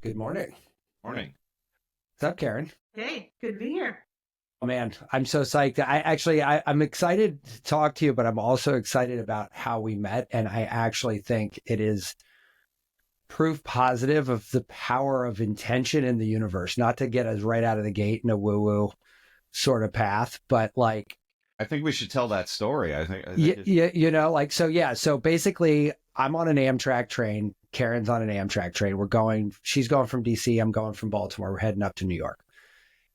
Good morning. Morning. What's up, Karen? Hey, good to be here. Oh man, I'm so psyched. I'm excited to talk to you, but I'm also excited about how we met. And I actually think it is proof positive of the power of intention in the universe, not to get us right out of the gate in a woo-woo sort of path, but like, I think we should tell that story. I think so basically I'm on an Amtrak train. Karen's on an Amtrak train. She's going from DC. I'm going from Baltimore. We're heading up to New York.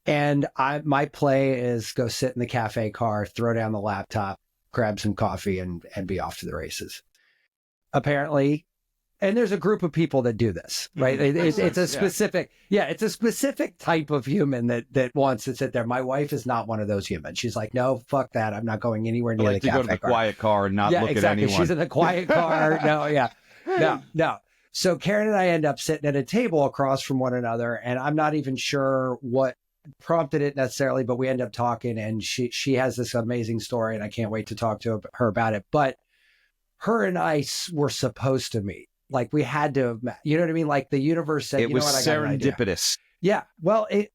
And my play is go sit in the cafe car, throw down the laptop, grab some coffee and be off to the races. Apparently, and there's a group of people that do this, right? It's a specific, it's a specific type of human that wants to sit there. My wife is not one of those humans. She's like, no, fuck that. I'm not going anywhere near the cafe car. Go to the quiet car and not look at anyone. She's in the quiet car. No. So Karen and I end up sitting at a table across from one another, and I'm not even sure what prompted it necessarily, but we end up talking, and she has this amazing story, and I can't wait to talk to her about it. But her and I were supposed to meet. Like we had to, you know what I mean? Like the universe said, it was serendipitous. Yeah. Well, it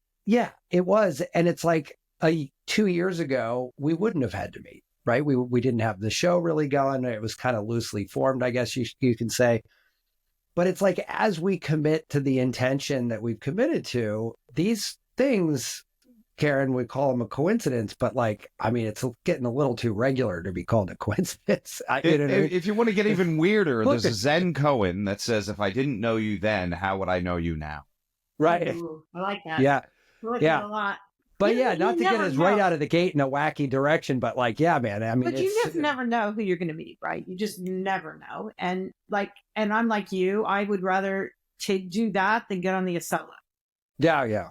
was. And it's like 2 years ago, we wouldn't have had to meet, right? We didn't have the show really going. It was kind of loosely formed, I guess you can say. But it's like, as we commit to the intention that we've committed to, these things, Karen would call them a coincidence, but like, I mean, it's getting a little too regular to be called a coincidence. If you want to get even weirder, there's a Zen koan that says, if I didn't know you then, how would I know you now? Right. Ooh, I like that. Yeah. I like that a lot. But not to get us right out of the gate in a wacky direction, but like, yeah, man. I mean, but you just never know who you're going to meet, right? You just never know. And I'm like you, I would rather do that than get on the Acela. Yeah.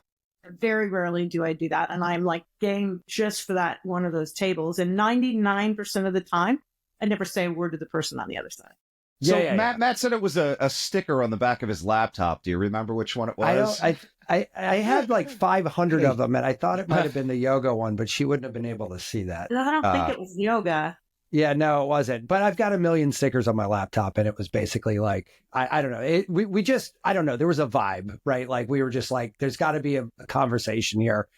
Very rarely do I do that. And I'm like game just for that one of those tables. And 99% of the time, I never say a word to the person on the other side. So Matt said it was a sticker on the back of his laptop. Do you remember which one it was? I had like 500 of them, and I thought it might have been the yoga one, but she wouldn't have been able to see that. I don't think it was yoga. Yeah, no, it wasn't. But I've got a million stickers on my laptop, and it was basically like, I don't know. We just, I don't know. There was a vibe, right? Like we were just like, there's got to be a conversation here.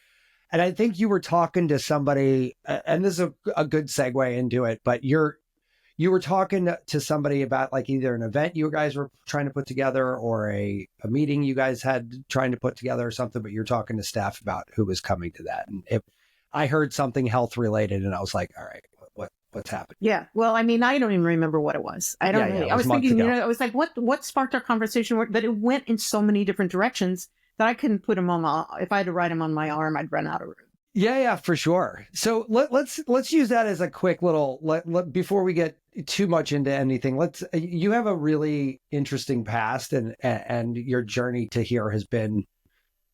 And I think you were talking to somebody, and this is a good segue into it, but you were talking to somebody about like either an event you guys were trying to put together or a meeting you guys had trying to put together or something, but you're talking to staff about who was coming to that. And I heard something health related, and I was like, all right, what's happening? Yeah. Well, I mean, I don't even remember what it was. I don't really. I was thinking, I was like, what sparked our conversation? But it went in so many different directions that I couldn't put them on if I had to write them on my arm, I'd run out of room. Yeah, for sure. So let's use that as a quick little, before we get too much into anything. You have a really interesting past, and your journey to here has been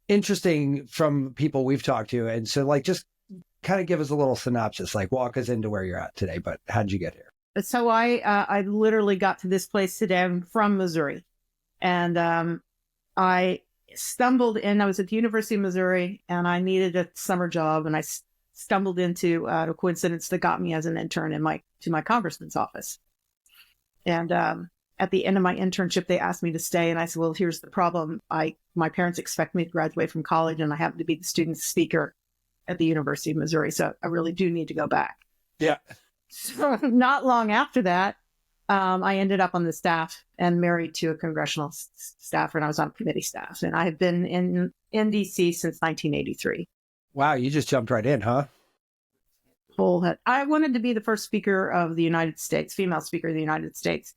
interesting from people we've talked to. And so like, just kind of give us a little synopsis, like walk us into where you're at today, but how'd you get here? So I literally got to this place today. I'm from Missouri, and I stumbled in. I was at the University of Missouri, and I needed a summer job, and I stumbled into a coincidence that got me as an intern to my congressman's office. And at the end of my internship, they asked me to stay, and I said, "Well, here's the problem. My parents expect me to graduate from college, and I happen to be the student speaker at the University of Missouri, so I really do need to go back." Yeah. So not long after that, I ended up on the staff and married to a congressional staffer, and I was on committee staff. And I have been in DC since 1983. Wow, you just jumped right in, huh? Whole head. I wanted to be the first speaker of the United States, female speaker of the United States,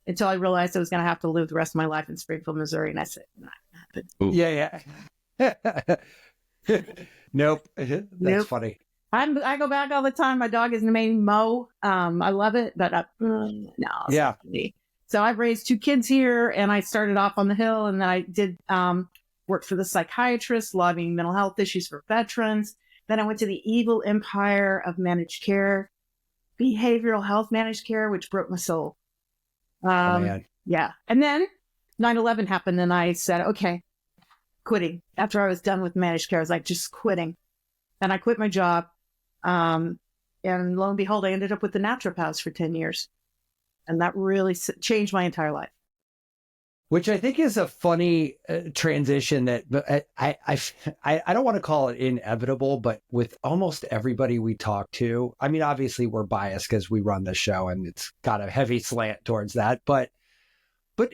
until I realized I was going to have to live the rest of my life in Springfield, Missouri. And I said, not happening. Yeah. Nope. That's funny. I go back all the time. My dog is named Mo. I love it, but no. Yeah. So I've raised 2 kids here, and I started off on the Hill, and then I did work for the psychiatrist, lobbying mental health issues for veterans. Then I went to the evil empire of managed care, behavioral health managed care, which broke my soul. Yeah. And then 9/11 happened, and I said, okay, quitting. After I was done with managed care, I was like, just quitting. And I quit my job. And lo and behold, I ended up with the naturopaths for 10 years. And that really changed my entire life. which I think is a funny transition that I don't want to call it inevitable, but with almost everybody we talk to, I mean, obviously we're biased because we run the show and it's got a heavy slant towards that, but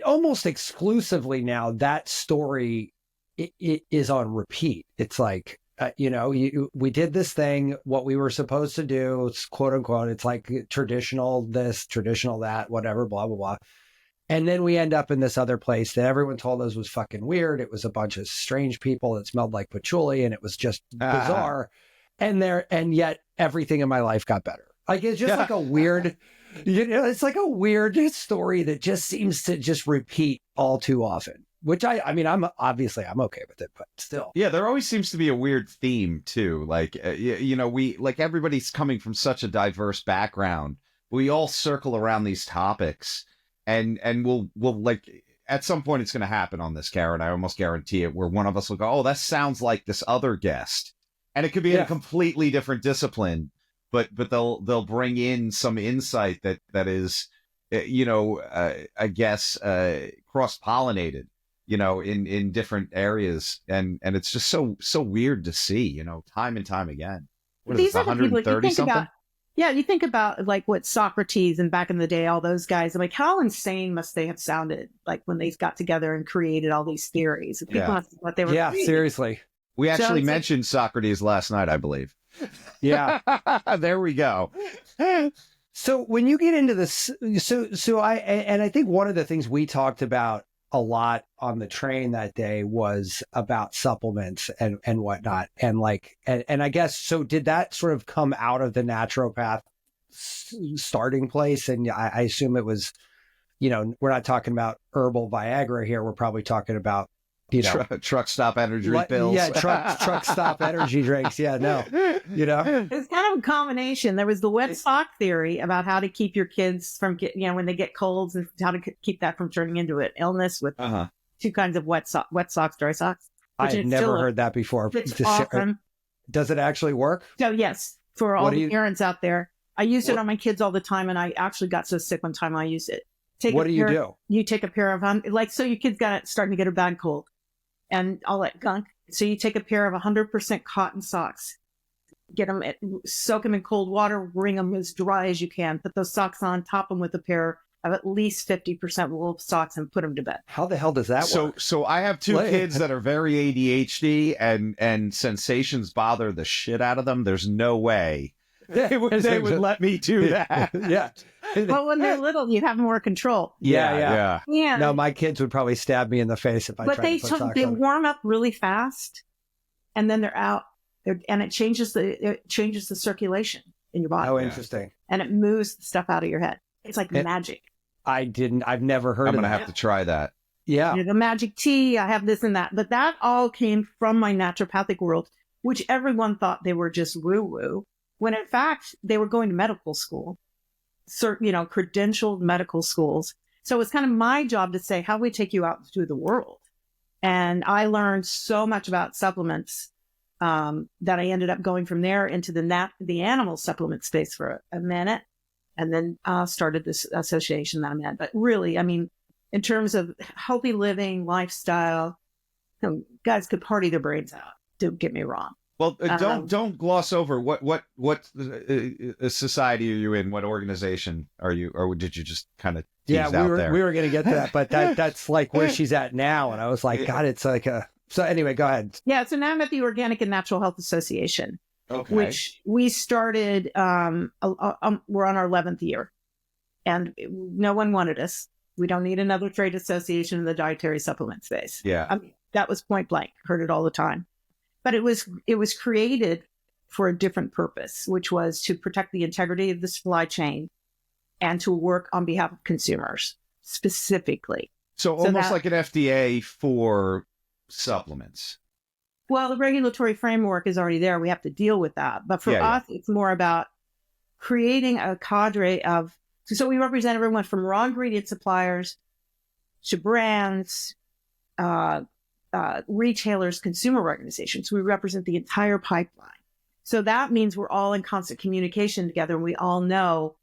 almost exclusively now that story it is on repeat. It's like, we did this thing, what we were supposed to do, it's quote unquote, it's like traditional this, traditional that, whatever, blah, blah, blah. And then we end up in this other place that everyone told us was fucking weird. It was a bunch of strange people that smelled like patchouli and it was just bizarre. And yet everything in my life got better. Like, it's just like a weird, it's like a weird story that just seems to just repeat all too often, which I mean, I'm okay with it, but still. Yeah, there always seems to be a weird theme too. Like, we, like, everybody's coming from such a diverse background. We all circle around these topics. And we'll like, at some point it's going to happen on this, Karen. I almost guarantee it, where one of us will go, oh, that sounds like this other guest. And it could be in a completely different discipline, but they'll bring in some insight that is, I guess, cross-pollinated, in different areas. And it's just so weird to see, time and time again. What is These this, are the people you 130 think something? about. Yeah, you think about like what Socrates and back in the day, all those guys. I'm like, how insane must they have sounded like when they got together and created all these theories? People must what they were. Yeah, creating. seriously. We actually mentioned Socrates last night, I believe. Yeah. There we go. So when you get into this, I think one of the things we talked about a lot on the train that day was about supplements and whatnot. And I guess, so did that sort of come out of the naturopath starting place? And I assume it was, we're not talking about herbal Viagra here. We're probably talking about, truck stop energy pills. Yeah. Truck stop energy drinks. Yeah. No, It's kind of a combination. There was the wet sock theory about how to keep your kids from when they get colds, and how to keep that from turning into an illness with two kinds of wet socks, dry socks. I had never heard that before. It's awesome. Does it actually work? So yes, for all the parents out there, I used it on my kids all the time, and I actually got so sick one time I used it. What do you do? You take a pair of so your kid's starting to get a bad cold and all that gunk. So you take a pair of 100% cotton socks, get them, soak them in cold water, wring them as dry as you can, put those socks on, top them with a pair of at least 50% wool socks, and put them to bed. How the hell does that work? So I have two kids that are very ADHD, and sensations bother the shit out of them. There's no way they would let me do that. Yeah. Well, when they're little, you have more control. Yeah. Yeah. No, my kids would probably stab me in the face if I tried to put socks on. They warm up really fast, and then they're out, and it changes the circulation in your body. Oh, interesting. And it moves the stuff out of your head. It's like magic. I've never heard of that. I'm going to have to try that. Yeah. The magic tea, I have this and that. But that all came from my naturopathic world, which everyone thought they were just woo-woo, when in fact, they were going to medical school, credentialed medical schools. So it's kind of my job to say, how do we take you out to the world? And I learned so much about supplements that I ended up going from there into the animal supplement space for a minute, and then started this association that I'm at. But really, I mean, in terms of healthy living, lifestyle, guys could party their brains out. Don't get me wrong. Well, don't gloss over what society are you in? What organization are you, or did you just kind of tease out there? We were going to get to that, but that's like where she's at now, and I was like, God, it's like a. So anyway, go ahead. Yeah, so now I'm at the Organic and Natural Health Association, which we started. We're on our 11th year, and no one wanted us. We don't need another trade association in the dietary supplement space. Yeah, I mean, that was point blank. Heard it all the time. But it was created for a different purpose, which was to protect the integrity of the supply chain and to work on behalf of consumers specifically. So almost like an FDA for supplements. Well, the regulatory framework is already there. We have to deal with that. But for us, it's more about creating a cadre of, so we represent everyone from raw ingredient suppliers to brands, retailers, consumer organizations. We represent the entire pipeline. So that means we're all in constant communication together, and we all know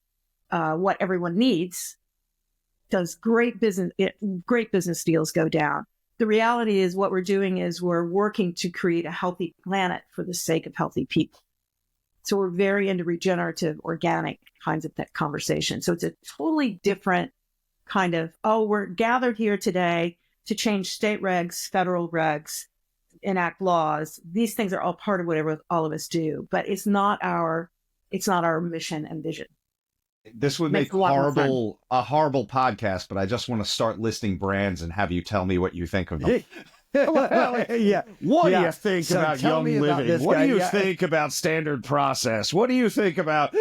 what everyone needs. does great business deals go down. The reality is what we're doing is we're working to create a healthy planet for the sake of healthy people. So we're very into regenerative, organic kinds of that conversation. So it's a totally different kind of, we're gathered here today to change state regs, federal regs, enact laws. These things are all part of whatever all of us do, but it's not our mission and vision. This would make a horrible podcast, but I just want to start listing brands and have you tell me what you think of them. Yeah. What do you think So about tell Young me about Living? this What guy. do you Yeah. think about Standard Process? What do you think about...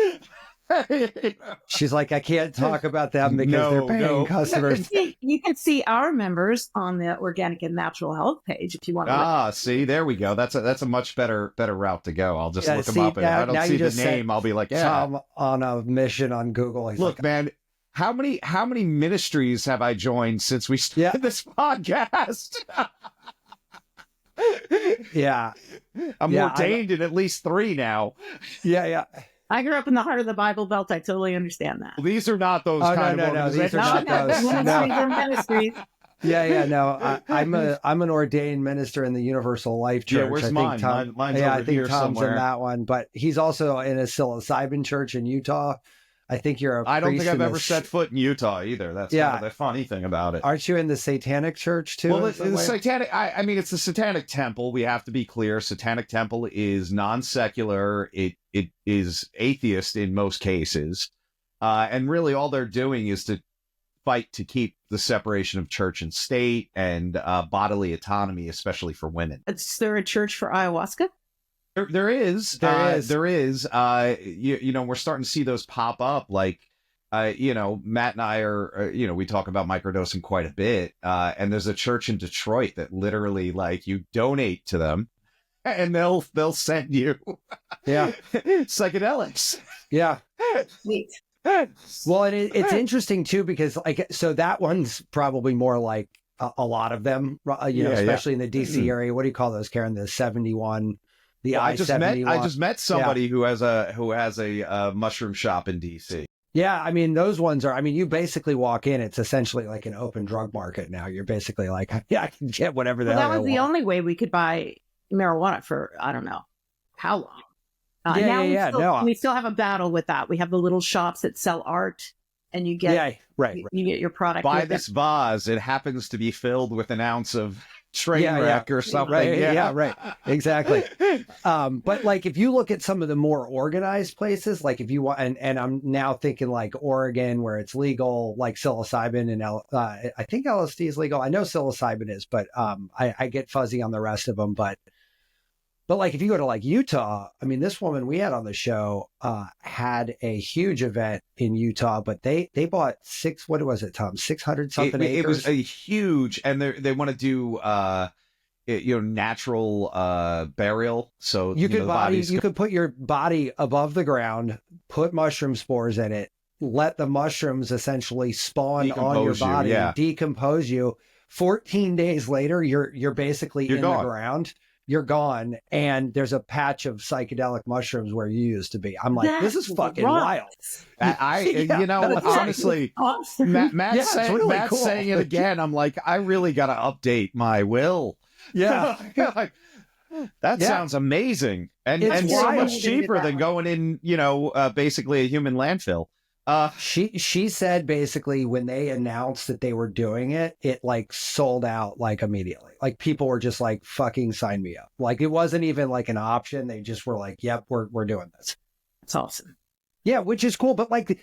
She's like, I can't talk about them because No, they're paying no. customers. You can see our members on the Organic and Natural Health page if you want to. See, there we go. That's a much better route to go. I'll just Yeah, look them see, up, and now- if I now don't you see the just name, said I'll be like, yeah. Tom on a mission on Google. He's Look, like, man, how many ministries have I joined since we started this podcast? yeah, I'm Yeah, ordained in at least 3 now. yeah. I grew up in the heart of the Bible Belt. I totally understand that. These are not those Oh, kind no, of no, these are organizations. not those. Ministries No. are ministries. Yeah. No, I'm an ordained minister in the Universal Life Church. Yeah, where's I think mine? Tom, Mine's yeah, over I think here Tom's somewhere. in that one, but he's also in a psilocybin church in Utah. I think you're a I don't think priest I've in ever the set foot in Utah either. That's Yeah. kind of the funny thing about it. Aren't you in the Satanic Church too? Well, in some the way? satanic. I mean, it's the Satanic Temple. We have to be clear. Satanic Temple is non-secular. It is atheist in most cases, and really all they're doing is to fight to keep the separation of church and state and bodily autonomy, especially for women. Is there a church for ayahuasca? There is. You know, we're starting to see those pop up. Like, you know, Matt and I are, you know, we talk about microdosing quite a bit. And there's a church in Detroit that literally, like, you donate to them, and they'll send you, Yeah. psychedelics. Yeah. Sweet. Well, and it's interesting too because so that one's probably more like a lot of them, you know, Yeah, especially in the DC area. What do you call those, Karen? The 71, the Well, I-71. I just met somebody who has a mushroom shop in DC. Yeah, I mean, those ones are, I mean, you basically walk in, it's essentially like an open drug market now. You're basically like, yeah, I can get whatever the Well, hell that I was the want. only way we could buy marijuana for, I don't know how long. No, we still have a battle with that. We have the little shops that sell art, and you get yeah, right. you get your product. Buy with this it. vase. It happens to be filled with an ounce of train Yeah, wreck or something. Right, yeah, right. Exactly. But like if you look at some of the more organized places, like if you want, and I'm now thinking like Oregon where it's legal, like psilocybin and I think LSD is legal. I know psilocybin is, but I get fuzzy on the rest of them. But like if you go to like Utah, I mean, this woman we had on the show had a huge event in Utah, but they bought what was it, Tom? 600 something acres. It was a huge, and they want to do you know, natural burial. So You could know, the bodies you could put your body above the ground, put mushroom spores in it, let the mushrooms essentially spawn on your Decompose you, body, yeah. decompose you. 14 days later, you're basically You're in gone. the ground. You're gone, and there's a patch of psychedelic mushrooms where you used to be. I'm like, this is fucking wild. I Yeah, you know, that's honestly, awesome. Matt's Yeah, it's saying, really Matt's cool. saying it again. I'm like, I really got to update my will. Yeah. Like, that Yeah. sounds amazing, and It's so wild. much cheaper That than one. going in, you know, basically a human landfill. She said basically when they announced that they were doing it, it like sold out like immediately. Like people were just like, fucking sign me up. Like it wasn't even like an option. They just were like, yep, we're doing this. It's awesome. Yeah, which is cool. But like,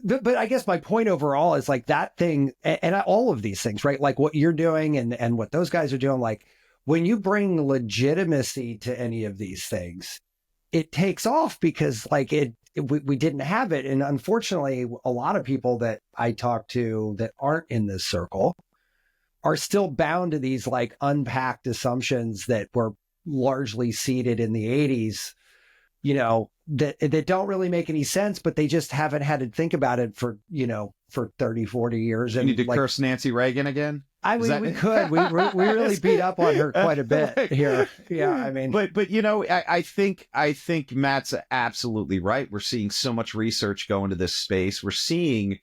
but I guess my point overall is like that thing and all of these things, right? Like what you're doing and what those guys are doing, like when you bring legitimacy to any of these things, it takes off because like we didn't have it. And unfortunately, a lot of people that I talk to that aren't in this circle are still bound to these like unpacked assumptions that were largely seeded in the 80s, you know, that don't really make any sense, but they just haven't had to think about it for, you know, for 30, 40 years. You And need to like, curse Nancy Reagan again. I mean, Is that- we could. We really beat up on her quite a bit here. Yeah, I mean, but you know, I think Matt's absolutely right. We're seeing so much research go into this space. We're seeing,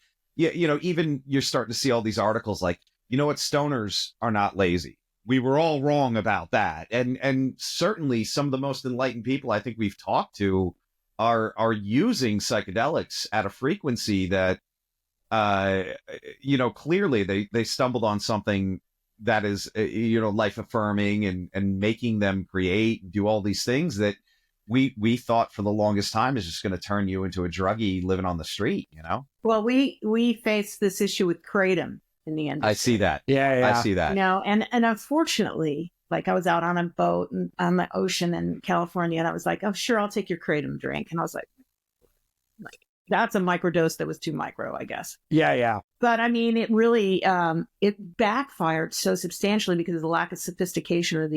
even you're starting to see all these articles like, you know what, stoners are not lazy. We were all wrong about that. And certainly some of the most enlightened people I think we've talked to are using psychedelics at a frequency that, clearly they stumbled on something that is, life affirming and making them create and do all these things that we thought for the longest time is just going to turn you into a druggie living on the street, Well, we faced this issue with kratom in the industry. I see that. Yeah. I see that. And unfortunately, like I was out on a boat on the ocean in California, and I was like, oh, sure, I'll take your kratom drink. And I was like, that's a microdose that was too micro, I guess. Yeah. But I mean, it really, it backfired so substantially because of the lack of sophistication of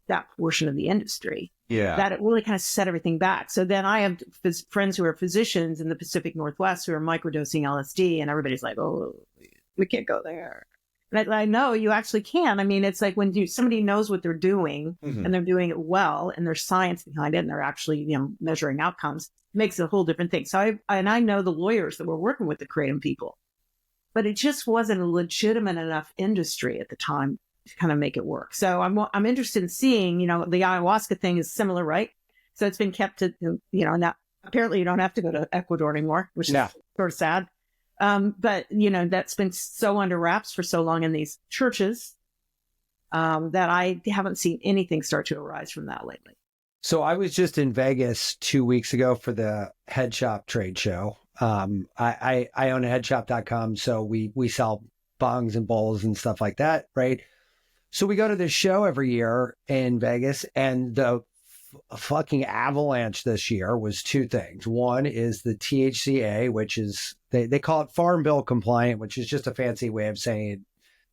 that portion of the industry. Yeah. That it really kind of set everything back. So then I have friends who are physicians in the Pacific Northwest who are microdosing LSD, and everybody's like, oh, we can't go there. And I know you actually can. I mean, it's like when somebody knows what they're doing and they're doing it well and there's science behind it and they're actually, measuring outcomes, it makes it a whole different thing. So I know the lawyers that were working with the kratom people, but it just wasn't a legitimate enough industry at the time to kind of make it work. So I'm interested in seeing, the ayahuasca thing is similar, right? So it's been kept to, now apparently you don't have to go to Ecuador anymore, which is sort of sad. But that's been so under wraps for so long in these churches, that I haven't seen anything start to arise from that lately. So I was just in Vegas 2 weeks ago for the Head Shop trade show. I own a headshop.com. So we sell bongs and bowls and stuff like that. Right. So we go to this show every year in Vegas, and the fucking avalanche this year was two things. One is the THCA, which is, they call it Farm Bill compliant, which is just a fancy way of saying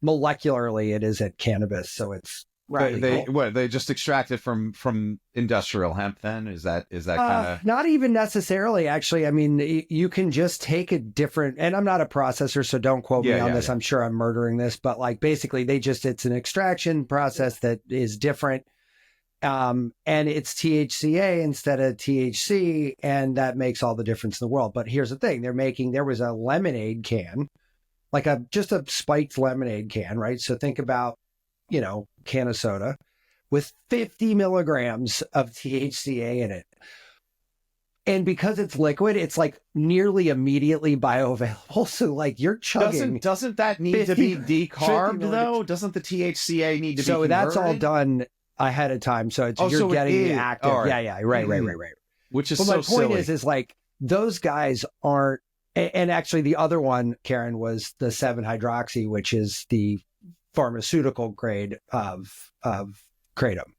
molecularly it isn't cannabis. So it's right. They just extract it from industrial hemp then? Is that kind of... Not even necessarily, actually. I mean, you can just take a different, and I'm not a processor, so don't quote me on this. I'm sure I'm murdering this, but like basically it's an extraction process that is different. And it's THCA instead of THC, and that makes all the difference in the world. But here's the thing. There was a lemonade can, like just a spiked lemonade can, right? So think about, can of soda with 50 milligrams of THCA in it. And because it's liquid, it's like nearly immediately bioavailable. So like you're chugging. Doesn't that need to be decarbed though? Doesn't the THCA need to be converted? That's all done ahead of time. So you're getting active. Right. Yeah. Right. Which is but so my point silly. is like those guys aren't, and actually the other one, Karen, was the 7-hydroxy, which is the pharmaceutical grade of kratom,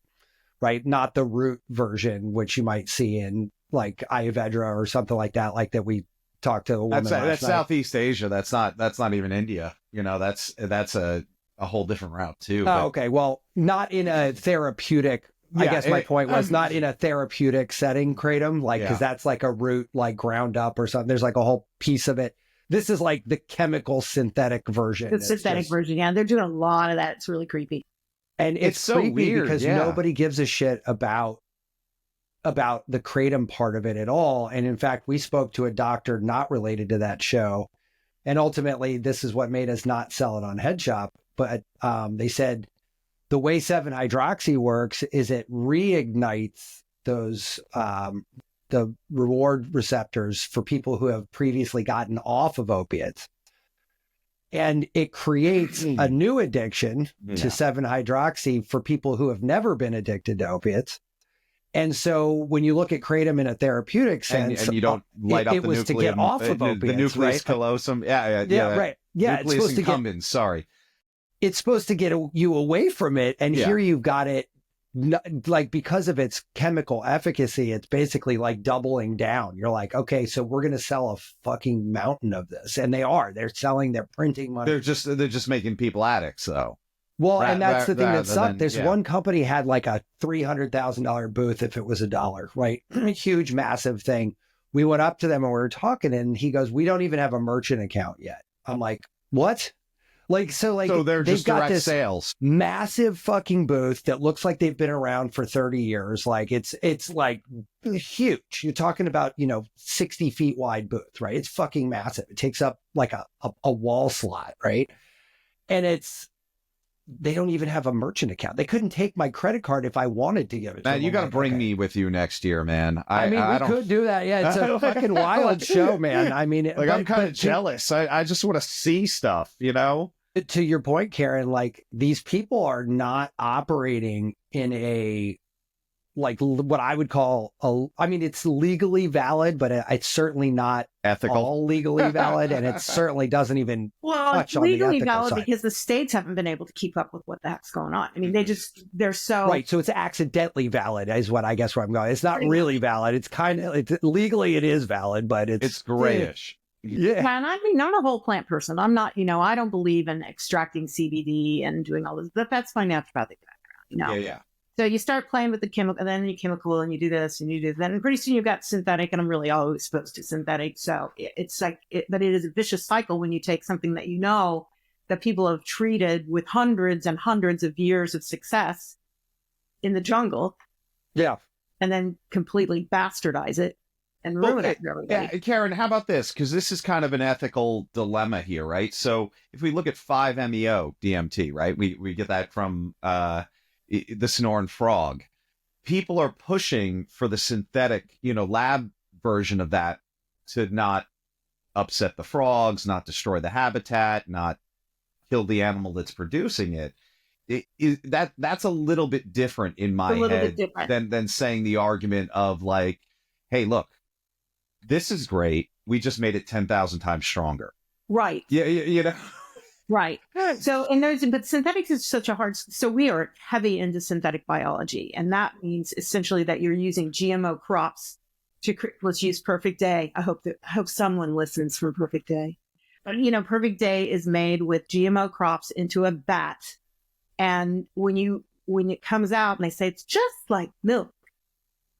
right? Not the root version, which you might see in like Ayurveda or something like that we talked to a woman. That's Southeast Asia. That's not even India. That's a whole different route too. Oh, okay. Well, not in a therapeutic. I guess my point was not in a therapeutic setting, kratom, because that's like a root, like ground up or something. There's like a whole piece of it. This is like the chemical synthetic version. The synthetic version, yeah. They're doing a lot of that. It's really creepy. And it's so creepy weird because nobody gives a shit about the kratom part of it at all. And in fact, we spoke to a doctor not related to that show. And ultimately, this is what made us not sell it on Head Shop. But they said the way 7-hydroxy works is it reignites those the reward receptors for people who have previously gotten off of opiates. And it creates a new addiction to 7-hydroxy for people who have never been addicted to opiates. And so when you look at kratom in a therapeutic sense, and you don't light up the was nucleus, to get off of opiates, the nucleus callosum. Yeah, right. Yeah, nucleus it's supposed incumbens, sorry. It's supposed to get you away from it. And here you've got it, like because of its chemical efficacy, it's basically like doubling down. You're like, okay, so we're going to sell a fucking mountain of this. And they're printing money. They're just making people addicts though. Well, and that's the thing that sucked. There's one company had like a $300,000 booth if it was $1, right? Huge, massive thing. We went up to them and we were talking and he goes, we don't even have a merchant account yet. I'm like, what? Like, so they're they've just got direct this sales. massive fucking booth that looks like they've been around for 30 years. Like it's like huge. You're talking about, 60 feet wide booth, right? It's fucking massive. It takes up like a wall slot, right? And they don't even have a merchant account. They couldn't take my credit card if I wanted to give it to them. Man, you got to like, bring okay. me with you next year, man. I mean, we could do that. Yeah, it's a fucking wild show, man. I mean, I'm kind of jealous. I just want to see stuff, To your point, Karen, like these people are not operating in a, like what I would call it's legally valid, but it's certainly not ethical, all legally valid. And it certainly doesn't even touch on the legally ethical valid side. because the states haven't been able to keep up with what the heck's going on. I mean, they're so. Right. So it's accidentally valid is what I guess where I'm going. It's not really valid. It's legally it is valid, but it's grayish. Yeah. And I mean, I'm a whole plant person. I'm not, I don't believe in extracting CBD and doing all this, but that's my naturopathic background, Yeah. So you start playing with the chemical, and then you chemical, and you do this, and you do that, and pretty soon you've got synthetic, and I'm really always supposed to synthetic. So it's like, but it is a vicious cycle when you take something that that people have treated with hundreds and hundreds of years of success in the jungle. Yeah. And then completely bastardize it and ruin it for everybody. Yeah, Karen, how about this? Because this is kind of an ethical dilemma here, right? So if we look at 5-MeO DMT, right? We get that from the Sonoran frog. People are pushing for the synthetic, lab version of that to not upset the frogs, not destroy the habitat, not kill the animal that's producing it. That's a little bit different in my head than saying the argument of like, hey, look, this is great. We just made it 10,000 times stronger. Right. Yeah. Right. So, but synthetics is such a so we are heavy into synthetic biology. And that means essentially that you're using GMO crops let's use Perfect Day. I hope someone listens from Perfect Day. But, Perfect Day is made with GMO crops into a vat. And when it comes out and they say it's just like milk,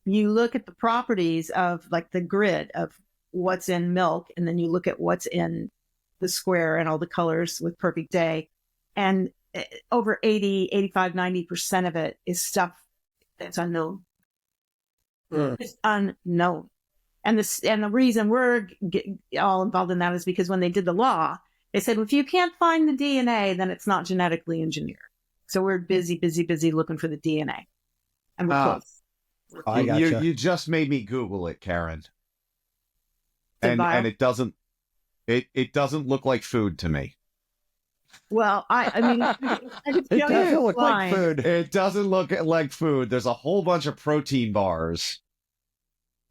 you look at the properties of like the grid of what's in milk, and then you look at what's in the square and all the colors with Perfect Day. And over 80, 85, 90% of it is stuff that's unknown. It's unknown. And the reason we're all involved in that is because when they did the law, they said, well, if you can't find the DNA, then it's not genetically engineered. So we're busy looking for the DNA. And we're close. I gotcha. You just made me Google it, Karen. And it doesn't look like food to me. Well, I mean, it doesn't look like food. It doesn't look like food. There's a whole bunch of protein bars.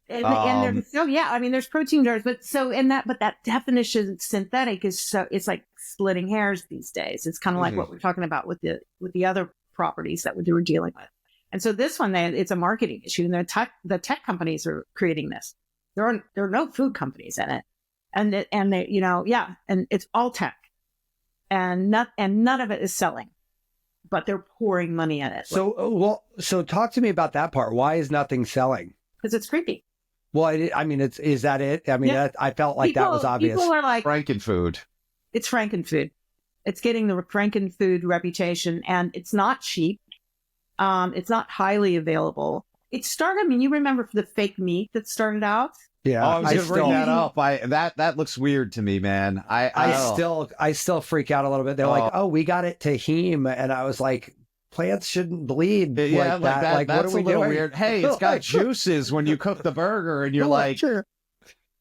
And there's protein bars, but that definition of synthetic it's like splitting hairs these days. It's kind of like what we're talking about with the other properties that we were dealing with. And so this one, it's a marketing issue, and the tech companies are creating this. There are no food companies in it, and it's all tech, and none of it is selling, but they're pouring money in it. So talk to me about that part. Why is nothing selling? Because it's creepy. Well, is that it? I mean, I felt like that was obvious. People are like Frankenfood. It's Frankenfood. It's getting the Frankenfood reputation, and it's not cheap. It's not highly available. It started. I mean, you remember the fake meat that started out? Yeah, I was going to bring that up. That looks weird to me, man. I still freak out a little bit. They're like, "Oh, we got it to heme," and I was like, "Plants shouldn't bleed like that. Like, that's what are we a little doing?" weird. Hey, it's got juices when you cook the burger, and you're like, sure.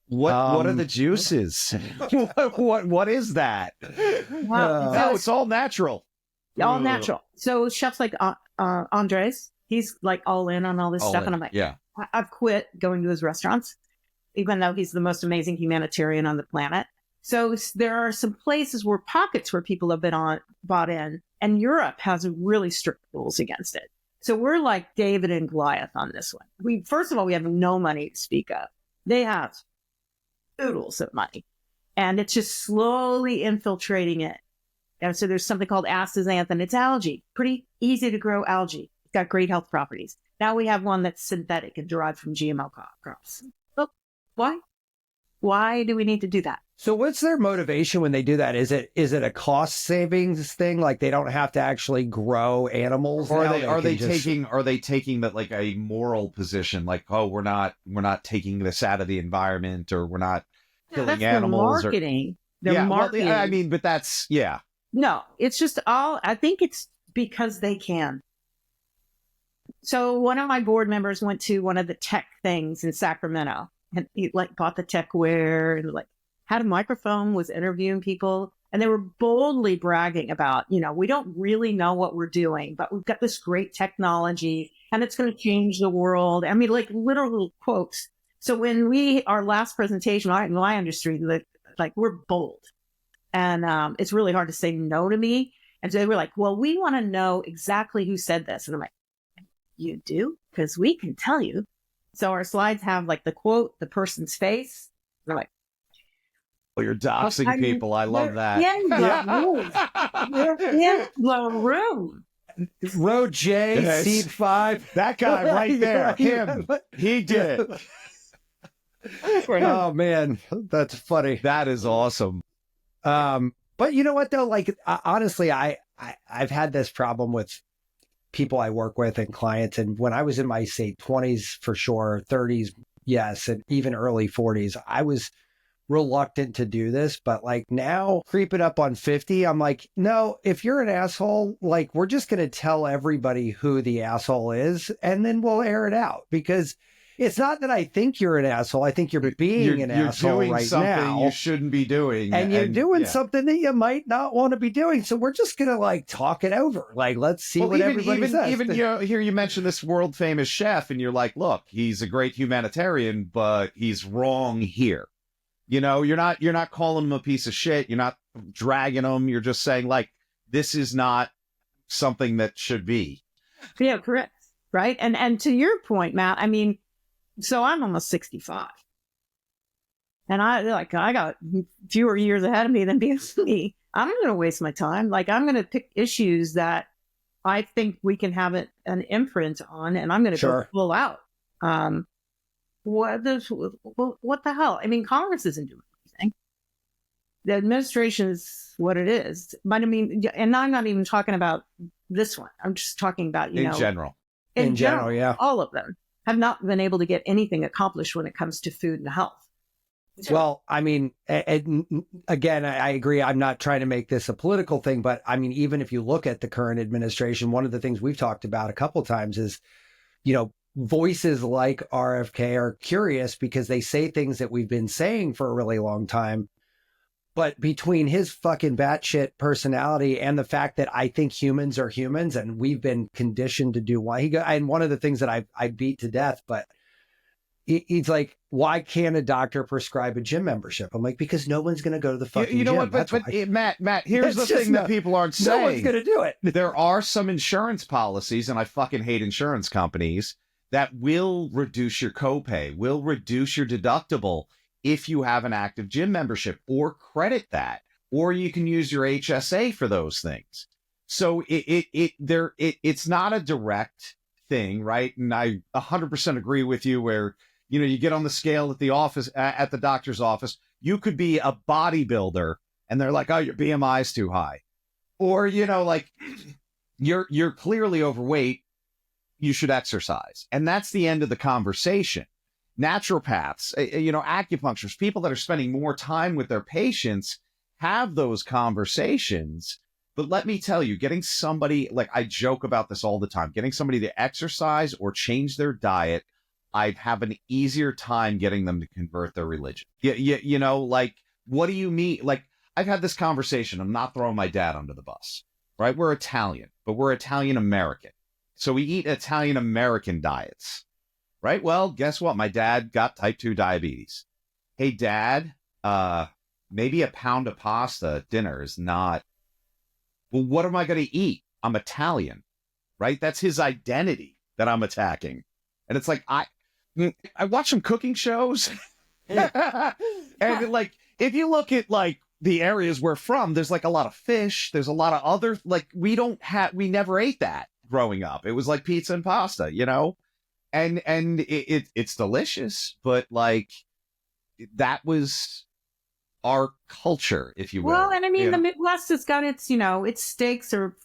What are the juices? what is that? No, it's all natural. All natural. So chefs like Andres, he's like all in on all this stuff, and I'm like, yeah, I've quit going to his restaurants, even though he's the most amazing humanitarian on the planet. So there are some pockets where people have been bought in, and Europe has really strict rules against it. So we're like David and Goliath on this one. First of all, we have no money to speak of. They have oodles of money, and it's just slowly infiltrating it. And so there's something called astaxanthin. It's algae, pretty easy to grow algae. It's got great health properties. Now we have one that's synthetic and derived from GMO crops. Well, why? Why do we need to do that? So what's their motivation when they do that? Is it a cost savings thing? Like they don't have to actually grow animals? Or now? are they can just- taking that like a moral position, like, oh, we're not taking this out of the environment, or we're not killing That's animals, their marketing. or They're yeah, well, marketing. I mean, but that's No, it's just I think it's because they can. So one of my board members went to one of the tech things in Sacramento, and he like bought the tech wear and like had a microphone, was interviewing people, and they were boldly bragging about, we don't really know what we're doing, but we've got this great technology and it's going to change the world. I mean, like literal quotes. So when our last presentation, in my industry, like we're bold, and it's really hard to say no to me. And so they were like, well, we want to know exactly who said this. And I'm like, you do? Because we can tell you. So our slides have like the quote, the person's face. They're like, well, you're doxing people. I love that. In the room. They're in the room. Row J, Yes. seat 5. That guy right there, him, he did it. Oh man, that's funny. That is awesome. But you know what though? Like honestly, I've had this problem with people I work with and clients. And when I was in my, say, 20s for sure, 30s, yes, and even early 40s, I was reluctant to do this. But like now, creeping up on 50, I'm like, no, if you're an asshole, like we're just going to tell everybody who the asshole is, and then we'll air it out. Because it's not that I think you're an asshole. I think you're being an asshole doing right something now. You shouldn't be doing. And you're doing yeah. something that you might not want to be doing. So we're just going to like talk it over. Like, let's see what everybody says. Even here you mentioned this world famous chef, and you're like, look, he's a great humanitarian, but he's wrong here. You're not calling him a piece of shit. You're not dragging him. You're just saying like, this is not something that should be. Yeah, correct. Right. And to your point, Matt, I mean, so I'm almost 65. And I got fewer years ahead of me than me. I'm going to waste my time. Like I'm going to pick issues that I think we can have an imprint on, and I'm going to go full out. What the hell? I mean, Congress isn't doing anything. The administration is what it is. But I mean, and I'm not even talking about this one. I'm just talking about, in general. In general, yeah. All of them have not been able to get anything accomplished when it comes to food and health. Well, I mean, again, I agree. I'm not trying to make this a political thing, but I mean, even if you look at the current administration, one of the things we've talked about a couple of times is, voices like RFK are curious because they say things that we've been saying for a really long time. But between his fucking batshit personality and the fact that I think humans are humans and we've been conditioned to do and one of the things that I beat to death, but he's like, why can't a doctor prescribe a gym membership? I'm like, because no one's going to go to the fucking you know gym. what? But Matt, here's the thing that people aren't saying. No one's going to do it. There are some insurance policies, and I fucking hate insurance companies, that will reduce your copay, will reduce your deductible if you have an active gym membership, or credit that, or you can use your HSA for those things. So it's not a direct thing, right? And I 100% agree with you where, you get on the scale at the office, at the doctor's office, you could be a bodybuilder and they're like, oh, your BMI is too high. Or, like you're clearly overweight, you should exercise. And that's the end of the conversation. Naturopaths, acupuncturists, people that are spending more time with their patients have those conversations. But let me tell you, getting somebody, like I joke about this all the time, getting somebody to exercise or change their diet, I'd have an easier time getting them to convert their religion. Like, what do you mean? Like, I've had this conversation. I'm not throwing my dad under the bus, right? We're Italian, but we're Italian American. So we eat Italian American diets, right? Well, guess what? My dad got type 2 diabetes. Hey, Dad, maybe a pound of pasta at dinner is not. Well, what am I going to eat? I'm Italian, right? That's his identity that I'm attacking. And it's like, I watch some cooking shows. And like, if you look at like the areas we're from, there's like a lot of fish. There's a lot of other, like, we never ate that growing up. It was like pizza and pasta, and it's delicious, but like that was our culture, if you will. Well, and I mean, you the know? Midwest has got its, its steaks or,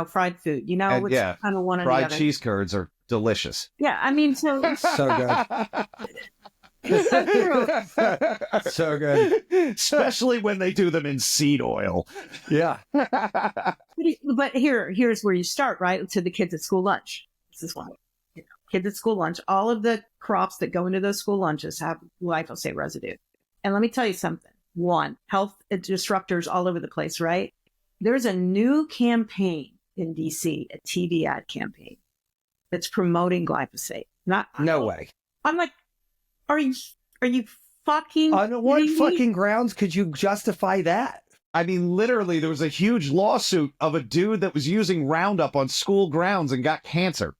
fried food, And it's yeah, kind of one or the fried other. cheese curds are delicious. Yeah, I mean, so So good. So good. Especially when they do them in seed oil. Yeah. but here's where you start, right? To the kids at school lunch. This is one. Kids at school lunch, all of the crops that go into those school lunches have glyphosate residue. And let me tell you something. One, health disruptors all over the place, right? There's a new campaign in DC, a TV ad campaign that's promoting glyphosate. No way. I'm like, are you fucking On what kidding me? fucking grounds could you justify that? I mean, literally, there was a huge lawsuit of a dude that was using Roundup on school grounds and got cancer.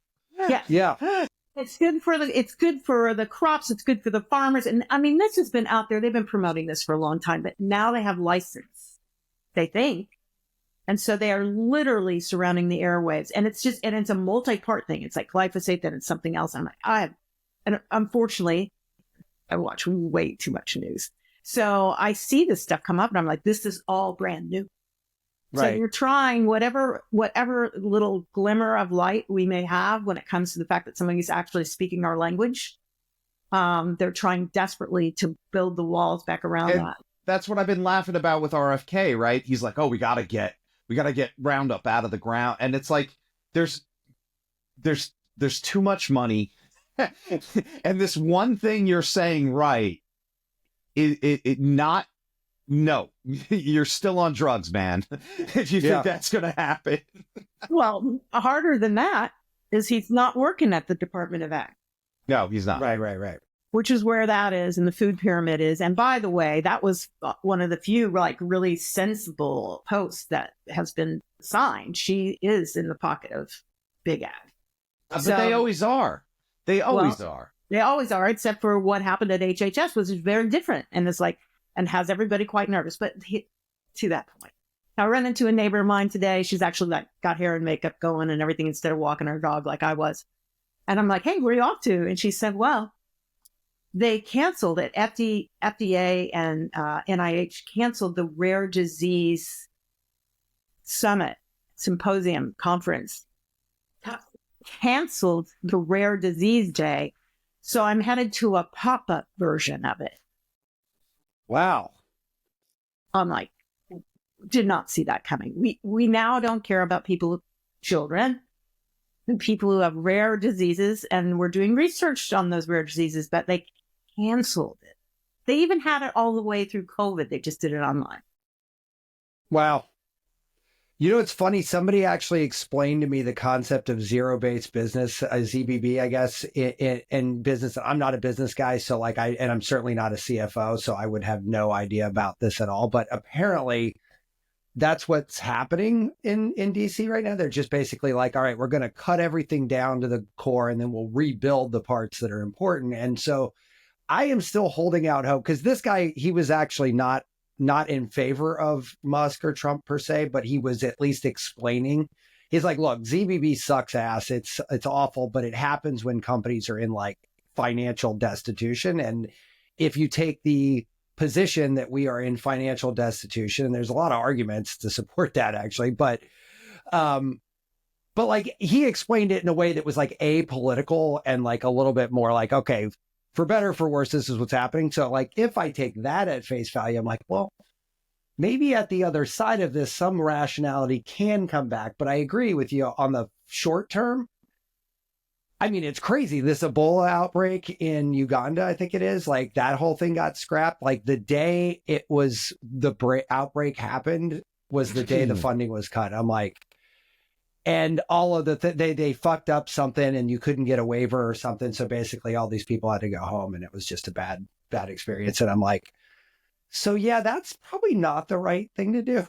Yeah. Yeah. It's good for the crops. It's good for the farmers. And I mean, this has been out there. They've been promoting this for a long time, but now they have license, they think. And so they are literally surrounding the airwaves. And it's a multi-part thing. It's like glyphosate, then it's something else. And and unfortunately, I watch way too much news. So I see this stuff come up and I'm like, this is all brand new. So Right. you're trying whatever little glimmer of light we may have when it comes to the fact that somebody's actually speaking our language. They're trying desperately to build the walls back around And that. that's what I've been laughing about with RFK, right? He's like, oh, we gotta get Roundup out of the ground. And it's like, there's too much money. And this one thing you're saying, right, no, you're still on drugs, man. If you Yeah. think that's going to happen. Well, harder than that is he's not working at the Department of Ag, No, he's not. Right. which is where that is and the food pyramid is. And by the way, that was one of the few really sensible posts that has been signed. She is in the pocket of Big Ag. But So- they always are. They always are. They always are, except for what happened at HHS, which is very different. And it's like, and has everybody quite nervous. But to that point, I ran into a neighbor of mine today. She's actually got hair and makeup going and everything instead of walking her dog like I was. And I'm like, hey, where are you off to? And she said, well, they canceled it. FDA and NIH canceled the rare disease summit, symposium, conference. Canceled the rare disease day. So I'm headed to a pop-up version of it. Wow. I'm like, did not see that coming. We now don't care about children, and people who have rare diseases, and we're doing research on those rare diseases, but they canceled it. They even had it all the way through COVID. They just did it online. Wow. You know, it's funny. Somebody actually explained to me the concept of zero-based business, ZBB, I guess, in business. I'm not a business guy, so and I'm certainly not a CFO, so I would have no idea about this at all. But apparently, that's what's happening in DC right now. They're just basically like, all right, we're going to cut everything down to the core, and then we'll rebuild the parts that are important. And so, I am still holding out hope because this guy, he was actually not in favor of Musk or Trump per se, but he was at least explaining. He's like, look, ZBB sucks ass. It's awful, but it happens when companies are in like financial destitution. And if you take the position that we are in financial destitution, and there's a lot of arguments to support that actually, but like he explained it in a way that was like apolitical and like a little bit more like, okay, for better or for worse, this is what's happening. So like, if I take that at face value, I'm like, well, maybe at the other side of this, some rationality can come back. But I agree with you on the short term. I mean, it's crazy. This Ebola outbreak in Uganda, I think it is, like that whole thing got scrapped. Like the day it was outbreak happened was the day the funding was cut. I'm like, and all of they fucked up something and you couldn't get a waiver or something. So basically all these people had to go home and it was just a bad experience. And I'm like, so yeah, that's probably not the right thing to do.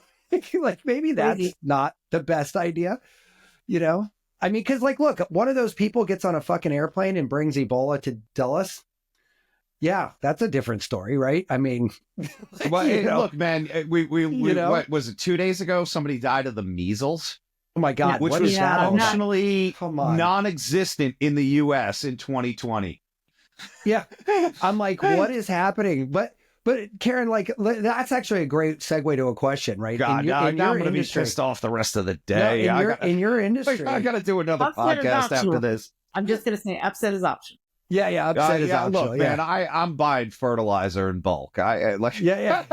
Like maybe that's not the best idea, you know? I mean, cause like, look, one of those people gets on a fucking airplane and brings Ebola to Dulles. Yeah, that's a different story, right? I mean, well, look, man, we what was it 2 days ago? Somebody died of the measles. Oh my God, which what was is that? functionally non-existent in the U.S. in 2020. Yeah, I'm like, what is happening? But But Karen, like that's actually a great segue to a question, right? God, now I'm going to be pissed off the rest of the day. In your industry, I got to do another podcast after this. I'm just going to say upset is optional. Yeah, upset is optional. Look, man, I'm buying fertilizer in bulk. Yeah.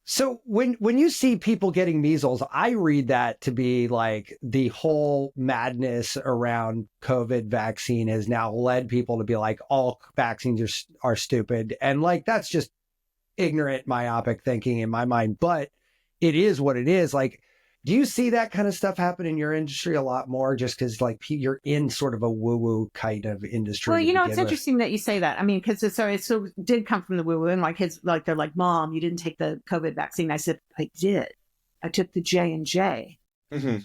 So when you see people getting measles, I read that to be like the whole madness around COVID vaccine has now led people to be like all vaccines are stupid, and like that's just ignorant, myopic thinking in my mind. But it is what it is. Like, do you see that kind of stuff happen in your industry a lot more just because like you're in sort of a woo-woo kind of industry? Well, it's interesting that you say that. I mean, because it did come from the woo-woo, and like kids, like they're like, Mom, you didn't take the COVID vaccine. I said, I did. I took the J&J. Mm-hmm.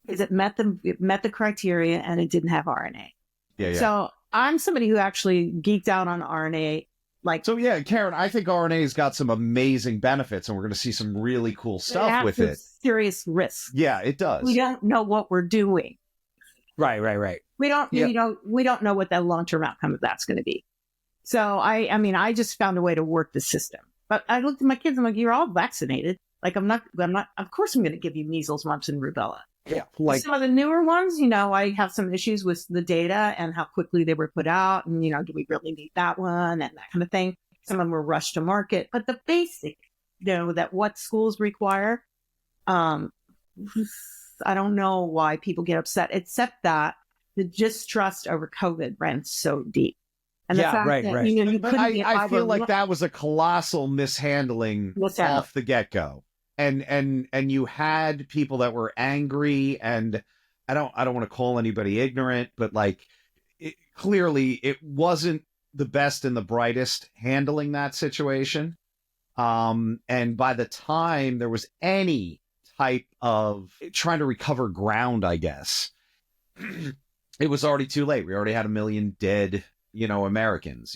Because it met the criteria and it didn't have RNA. Yeah. So I'm somebody who actually geeked out on RNA. Karen, I think RNA's got some amazing benefits, and we're going to see some really cool stuff with it. Serious risks. Yeah, it does. We don't know what we're doing. Right. We don't know what that long-term outcome of that's going to be. So I just found a way to work the system. But I looked at my kids, I'm like, you're all vaccinated. Like I'm not, of course I'm going to give you measles, mumps, and rubella. Yeah. Like some of the newer ones, I have some issues with the data and how quickly they were put out. And, do we really need that one and that kind of thing? Some of them were rushed to market, but the basic, that what schools require, I don't know why people get upset, except that the distrust over COVID ran so deep. And the fact that, you couldn't I feel like that was a colossal mishandling off the get-go. And you had people that were angry, and I don't want to call anybody ignorant, but like clearly it wasn't the best and the brightest handling that situation. And by the time there was any type of trying to recover ground, I guess, it was already too late. We already had 1 million dead, Americans.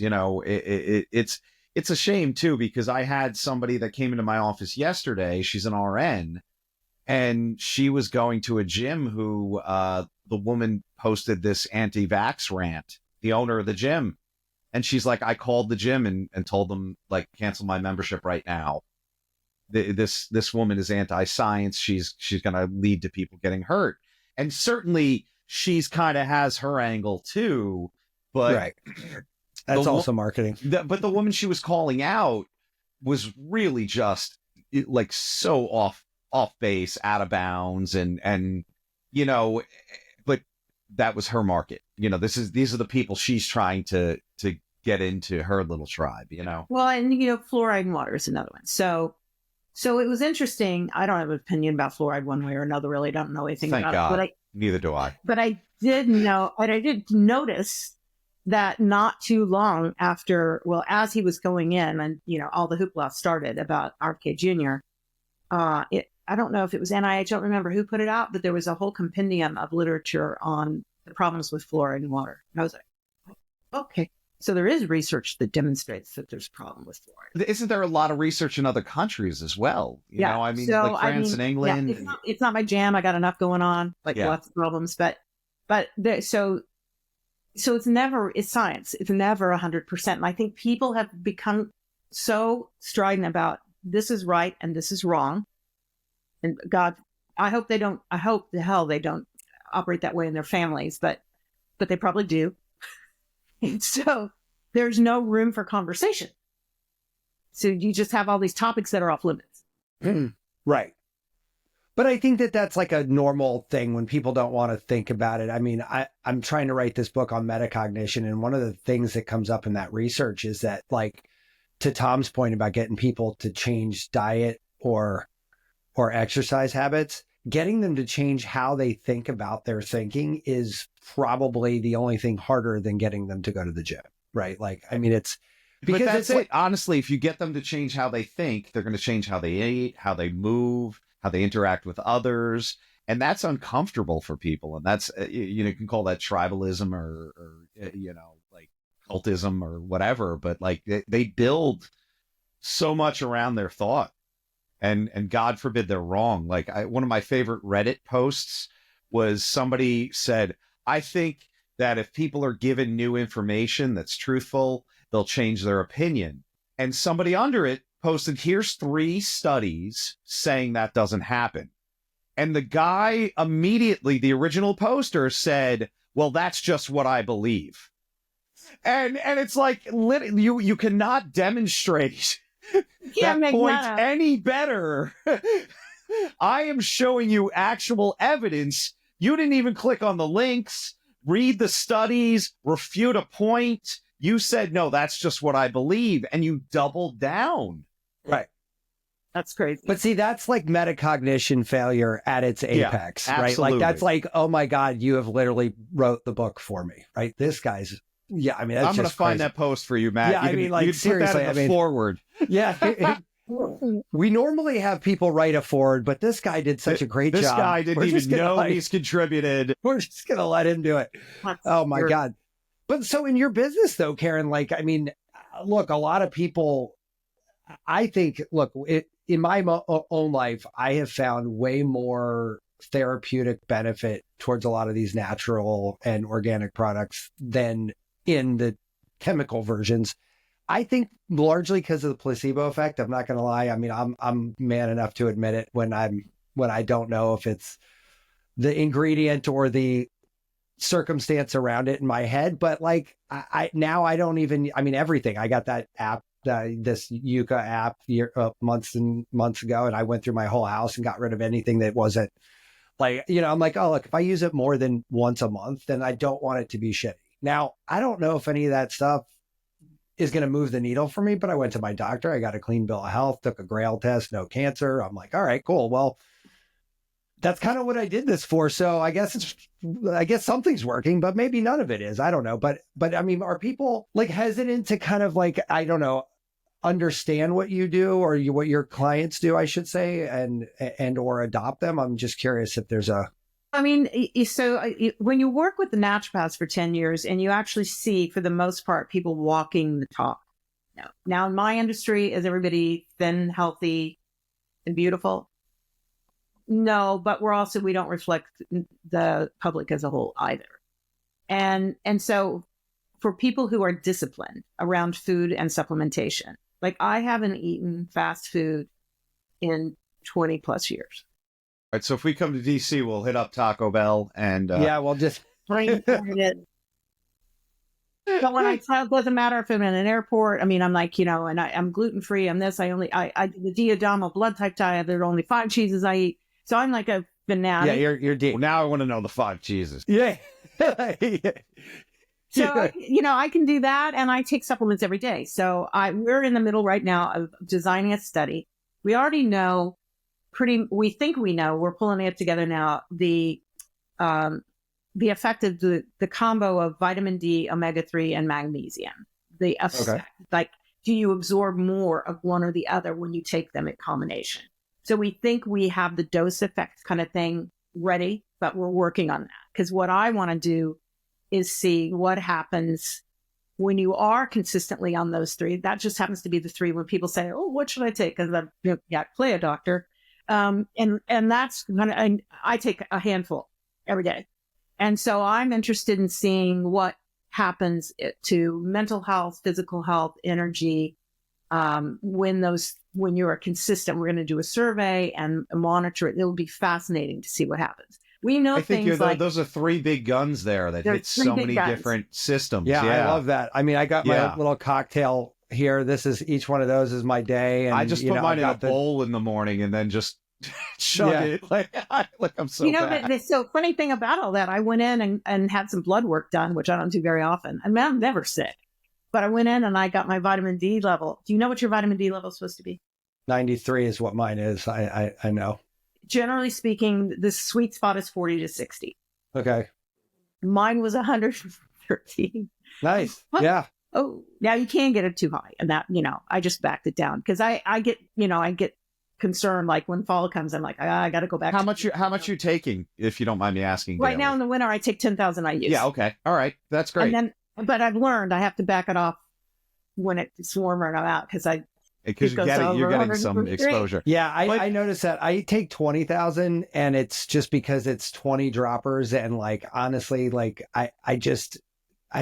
It's a shame too, because I had somebody that came into my office yesterday. She's an RN, and she was going to a gym who the woman posted this anti-vax rant, the owner of the gym. And she's like, I called the gym and told them, like, cancel my membership right now. This woman is anti-science. She's going to lead to people getting hurt. And certainly she's kind of has her angle too, but right. That's also marketing. But the woman she was calling out was really just like so off base, out of bounds, and but that was her market. These are the people she's trying to get into her little tribe. Well, and fluoride in water is another one. So it was interesting. I don't have an opinion about fluoride one way or another. Really, don't know anything Thank about God. it. Neither do I. But I did know, and I did notice that not too long after, as he was going in and, all the hoopla started about RFK Jr., I don't know if it was NIH, I don't remember who put it out, but there was a whole compendium of literature on the problems with fluoride in water. And I was like, okay. So there is research that demonstrates that there's a problem with fluoride. Isn't there a lot of research in other countries as well? Like France and England. Yeah, it's not my jam. I got enough going on, lots of problems, so it's science. It's never 100%. And I think people have become so strident about this is right and this is wrong. And God, I hope the hell they don't operate that way in their families, but they probably do. And so there's no room for conversation. So you just have all these topics that are off limits. Right. But I think that that's like a normal thing when people don't want to think about it. I mean, I'm trying to write this book on metacognition. And one of the things that comes up in that research is that, like, to Tom's point about getting people to change diet or exercise habits, getting them to change how they think about their thinking is probably the only thing harder than getting them to go to the gym. Right. Like, I mean, it's because but that's it. Honestly, if you get them to change how they think, they're going to change how they eat, how they move, how they interact with others. And that's uncomfortable for people. And that's, you can call that tribalism or like cultism or whatever. But like they build so much around their thought, and God forbid they're wrong. Like one of my favorite Reddit posts was somebody said, I think that if people are given new information that's truthful, they'll change their opinion. And somebody under it posted, here's 3 studies saying that doesn't happen. And the guy immediately, the original poster, said, well, that's just what I believe. And it's like, you cannot demonstrate that point any better. I am showing you actual evidence. You didn't even click on the links, read the studies, refute a point. You said, no, that's just what I believe. And you doubled down. Right. That's crazy. But see, that's like metacognition failure at its apex, right? Absolutely. Like that's like, oh my God, you have literally wrote the book for me, right? This guy's, yeah, I mean, that's I'm going to find that post for you, Matt. Yeah, I mean, like, seriously, put that in the forward. Yeah. We normally have people write a forward, but this guy did such a great job. This guy didn't even know he's contributed. We're just going to let him do it. Oh my God. But so in your business though, Karen, like, I mean, look, a lot of people, I think, look, in my own life, I have found way more therapeutic benefit towards a lot of these natural and organic products than in the chemical versions. I think largely because of the placebo effect. I'm not going to lie. I mean, I'm man enough to admit it when I don't know if it's the ingredient or the circumstance around it in my head. But like I now I don't even, I mean, everything. I got that app, this Yucca app months and months ago, and I went through my whole house and got rid of anything that wasn't like, you know, I'm like, oh, look, if I use it more than once a month, then I don't want it to be shitty. Now, I don't know if any of that stuff is going to move the needle for me, but I went to my doctor. I got a clean bill of health, took a Grail test, no cancer. I'm like, all right, cool. Well, that's kind of what I did this for. So I guess something's working, but maybe none of it is. I don't know. But I mean, are people like hesitant to kind of like, I don't know, understand what you do or what your clients do, I should say, and or adopt them? I'm just curious if there's a... I mean, so when you work with the naturopaths for 10 years and you actually see, for the most part, people walking the talk. Now, in my industry, is everybody thin, healthy, and beautiful? No, but we don't reflect the public as a whole either. And so for people who are disciplined around food and supplementation, like I haven't eaten fast food in 20 plus years. All right, so if we come to DC, we'll hit up Taco Bell and yeah, we'll just bring it. But when I tell, it doesn't matter if I'm in an airport. I mean, I'm like, you know, and I'm gluten free. I'm this. I do the Diadama blood type diet. There are only 5 cheeses I eat. So I'm like a fanatic. Yeah, you're deep. Well, now I want to know the 5 cheeses. Yeah. So, you know, I can do that, and I take supplements every day. So we're in the middle right now of designing a study. We already know we think we know, we're pulling it together now, the effect of the combo of vitamin D, omega-3, and magnesium. The effect, okay. Like, do you absorb more of one or the other when you take them in combination? So we think we have the dose effect kind of thing ready, but we're working on that. Because what I want to do is see what happens when you are consistently on those 3. That just happens to be the 3 when people say, oh, what should I take? Because I'm play a doctor. And that's kind of, and I take a handful every day. And so I'm interested in seeing what happens to mental health, physical health, energy, when you are consistent. We're going to do a survey and monitor it. It will be fascinating to see what happens. We know things like those are 3 big guns there that hit so many different systems. Yeah, I love that. I mean, I got my little cocktail here. This is each one of those is my day. And I just put mine in a bowl in the morning and then just chug it. Like I'm so bad. But so funny thing about all that, I went in and had some blood work done, which I don't do very often. I mean, I'm never sick, but I went in and I got my vitamin D level. Do you know what your vitamin D level is supposed to be? 93 is what mine is. I know. Generally speaking, the sweet spot is 40 to 60. Okay. Mine was 113. Nice. Yeah. Oh, now you can get it too high, and that, you know, I just backed it down because I get concerned. Like when fall comes, I'm like, I got to go back. How much you taking, if you don't mind me asking? Right now in the winter, I take 10,000 IUs. Yeah. Okay. All right. That's great. But I've learned I have to back it off when it's warmer and I'm out because Because It goes you're over getting some 133. exposure. Yeah, But- I noticed that. I take 20,000 and it's just because it's 20 droppers. And like, honestly, like I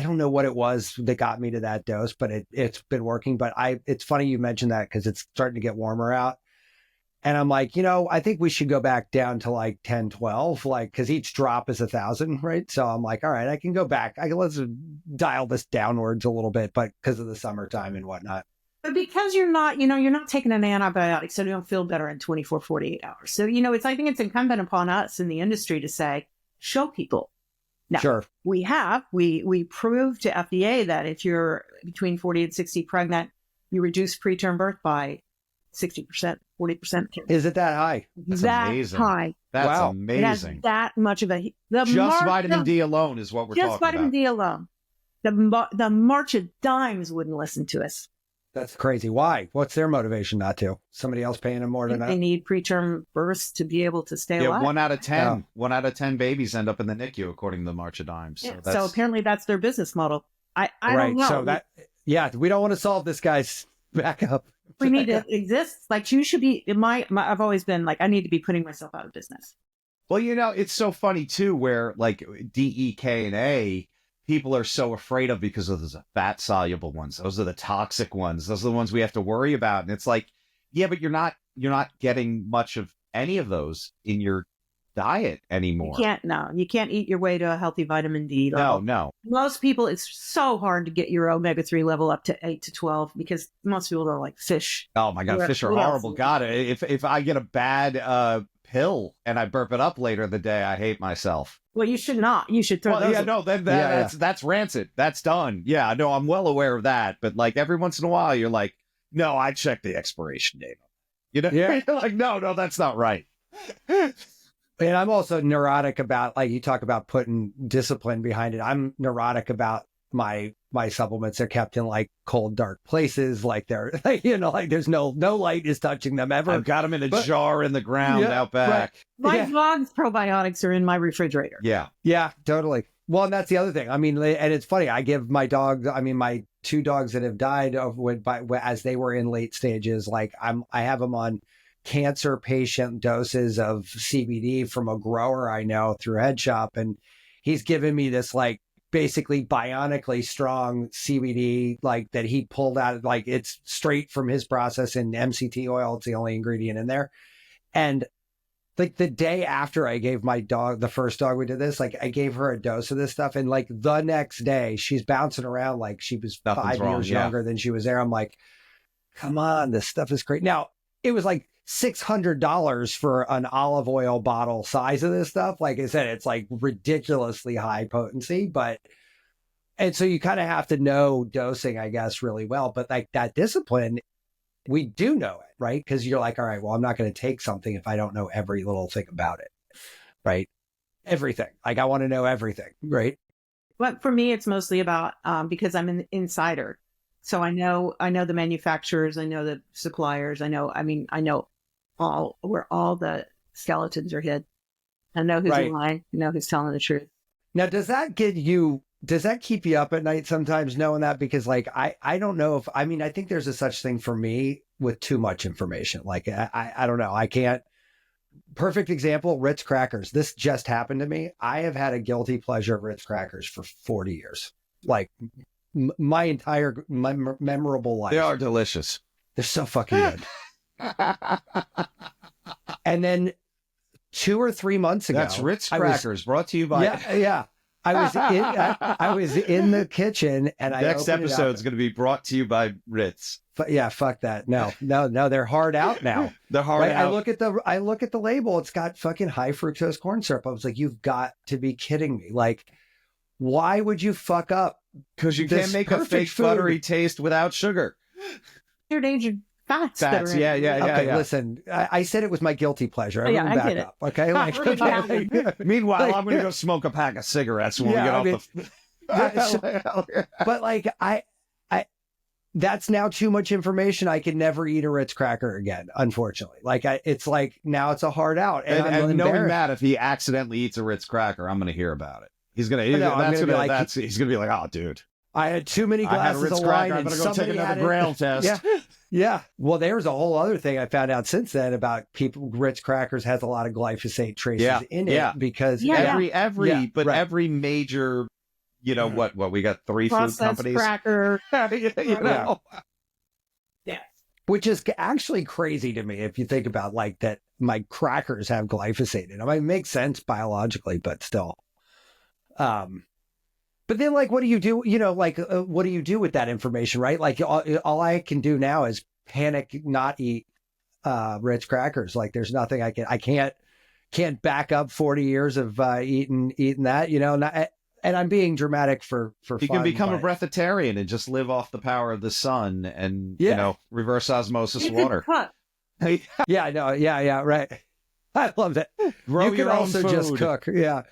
don't know what it was that got me to that dose, but it's been working. But it's funny you mentioned that because it's starting to get warmer out. And I'm like, I think we should go back down to like 10, 12, like, because each drop is 1,000, right? So I'm like, all right, I can go back. Let's dial this downwards a little bit, but because of the summertime and whatnot. But because you're not taking an antibiotic, so you don't feel better in 24, 48 hours. So, I think it's incumbent upon us in the industry to say, show people. Now, Sure. we proved to FDA that if you're between 40 and 60 pregnant, you reduce preterm birth by 60%, 40%. Is it that high? That's that amazing. high. That's Wow. It has amazing. that much of a... Just vitamin D alone is what we're Just talking vitamin about. D alone. The March of Dimes wouldn't listen to us. That's crazy. Why? What's their motivation not to? Somebody else paying them more than They that? need preterm births to be able to stay Yeah, alive. 1 out of 10. Oh. 1 out of 10 babies end up in the NICU, according to the March of Dimes. So, Yeah, that's, so apparently that's their business model. I Right. don't know. So we don't want to solve this guy's backup. We need to exist. Like you should be. I've always been like I need to be putting myself out of business. well, it's so funny too, where like DEK and A, people are so afraid of because of those fat soluble ones. Those are the toxic ones. Those are the ones we have to worry about. And it's like, yeah, but you're not getting much of any of those in your diet anymore. You can't eat your way to a healthy vitamin D level. No. Most people, it's so hard to get your omega-3 level up to 8 to 12 because most people don't like fish. Oh my God, Yeah, fish are what else? horrible. God, if I get a bad pill and I burp it up later in the day, I hate myself. Well, you should not. You should throw Well, those. yeah, no, then Yeah. that's rancid. That's done. Yeah, no, I'm well aware of that. But like every once in a while, you're like, no, I check the expiration date. Yeah. You're like, no, that's not right. And I'm also neurotic about, like, you talk about putting discipline behind it. I'm neurotic about my supplements. They're kept in like cold, dark places. Like they're, like, there's no light is touching them ever. I've got them in a jar in the ground Yeah, out back. My Yeah. dog's probiotics are in my refrigerator. Yeah. Yeah, totally. Well, and that's the other thing. I mean, and it's funny. I give my dog, my 2 dogs that have died as they were in late stages. Like I have them on cancer patient doses of CBD from a grower I know through Head Shop, and he's given me this like basically bionically strong CBD, like that he pulled out, like it's straight from his process in MCT oil. It's the only ingredient in there. And like the day after I gave my dog, the first dog we did this, like I gave her a dose of this stuff. And like the next day she's bouncing around like she was Nothing's 5 wrong, years yeah. younger than she was there. I'm like, come on, this stuff is great. Now it was like $600 for an olive oil bottle size of this stuff. Like I said, it's like ridiculously high potency, and so you kind of have to know dosing, I guess, really well. But like that discipline, we do know it, right? Because you're like, all right, well, I'm not going to take something if I don't know every little thing about it, right? Everything. Like I want to know everything, right? But for me, it's mostly about because I'm an insider. So I know the manufacturers, I know the suppliers, I know all where all the skeletons are hid. I know who's Right. lying, I know who's telling the truth. Now, does that keep you up at night sometimes knowing that? Because like, I don't know if, I think there's a such thing for me with too much information. Like, I don't know. I can't. Perfect example, Ritz crackers. This just happened to me. I have had a guilty pleasure of Ritz crackers for 40 years. Like my entire memorable life. They are delicious. They're so fucking good. And then 2 or 3 months ago, That's Ritz I was- Crackers, brought to you by... Yeah. I was in the kitchen and Next I opened it up. episode's going to be brought to you by Ritz. Yeah, fuck that. No, they're hard out now. They're hard Right? out. I look at the label. It's got fucking high fructose corn syrup. I was like, you've got to be kidding me. Like, why would you fuck up? Because you this can't make a perfect fake food? buttery taste without sugar. Your endangered fats. that Fats, are in yeah, it. yeah, yeah. Okay, listen, I said it was my guilty pleasure. Yeah, Everyone I back get it. up. Okay. Like, Really bad. Meanwhile, I'm going to go smoke a pack of cigarettes when Yeah, we I get off the... but like, I that's now too much information. I could never eat a Ritz cracker again, unfortunately. Like it's like, now it's a hard out. And I'm And knowing embarrassed. Matt, if he accidentally eats a Ritz cracker, I'm going to hear about it. He's going to... No, I'm He's gonna going be like, to be like, oh, dude. I had too many I had a glasses Ritz of wine cracker. I'm and going to go take somebody another had it. Grail test. Yeah. Yeah. Well, there's a whole other thing I found out since then about people. Ritz crackers has a lot of glyphosate traces in it because every major, what we got 3 processed food companies. Cracker. Yeah. Which is actually crazy to me if you think about like that. My crackers have glyphosate in them. I mean, it makes sense biologically, but still. But then, like, what do you do? What do you do with that information, right? Like, all I can do now is panic, not eat Ritz crackers. Like, there's nothing I can't back up 40 years of eating that. And I'm being dramatic for You can become a breatharian and just live off the power of the sun and reverse osmosis water. Yeah, I know. Yeah, right. I love that. Grow you your can own also food. just cook. Yeah.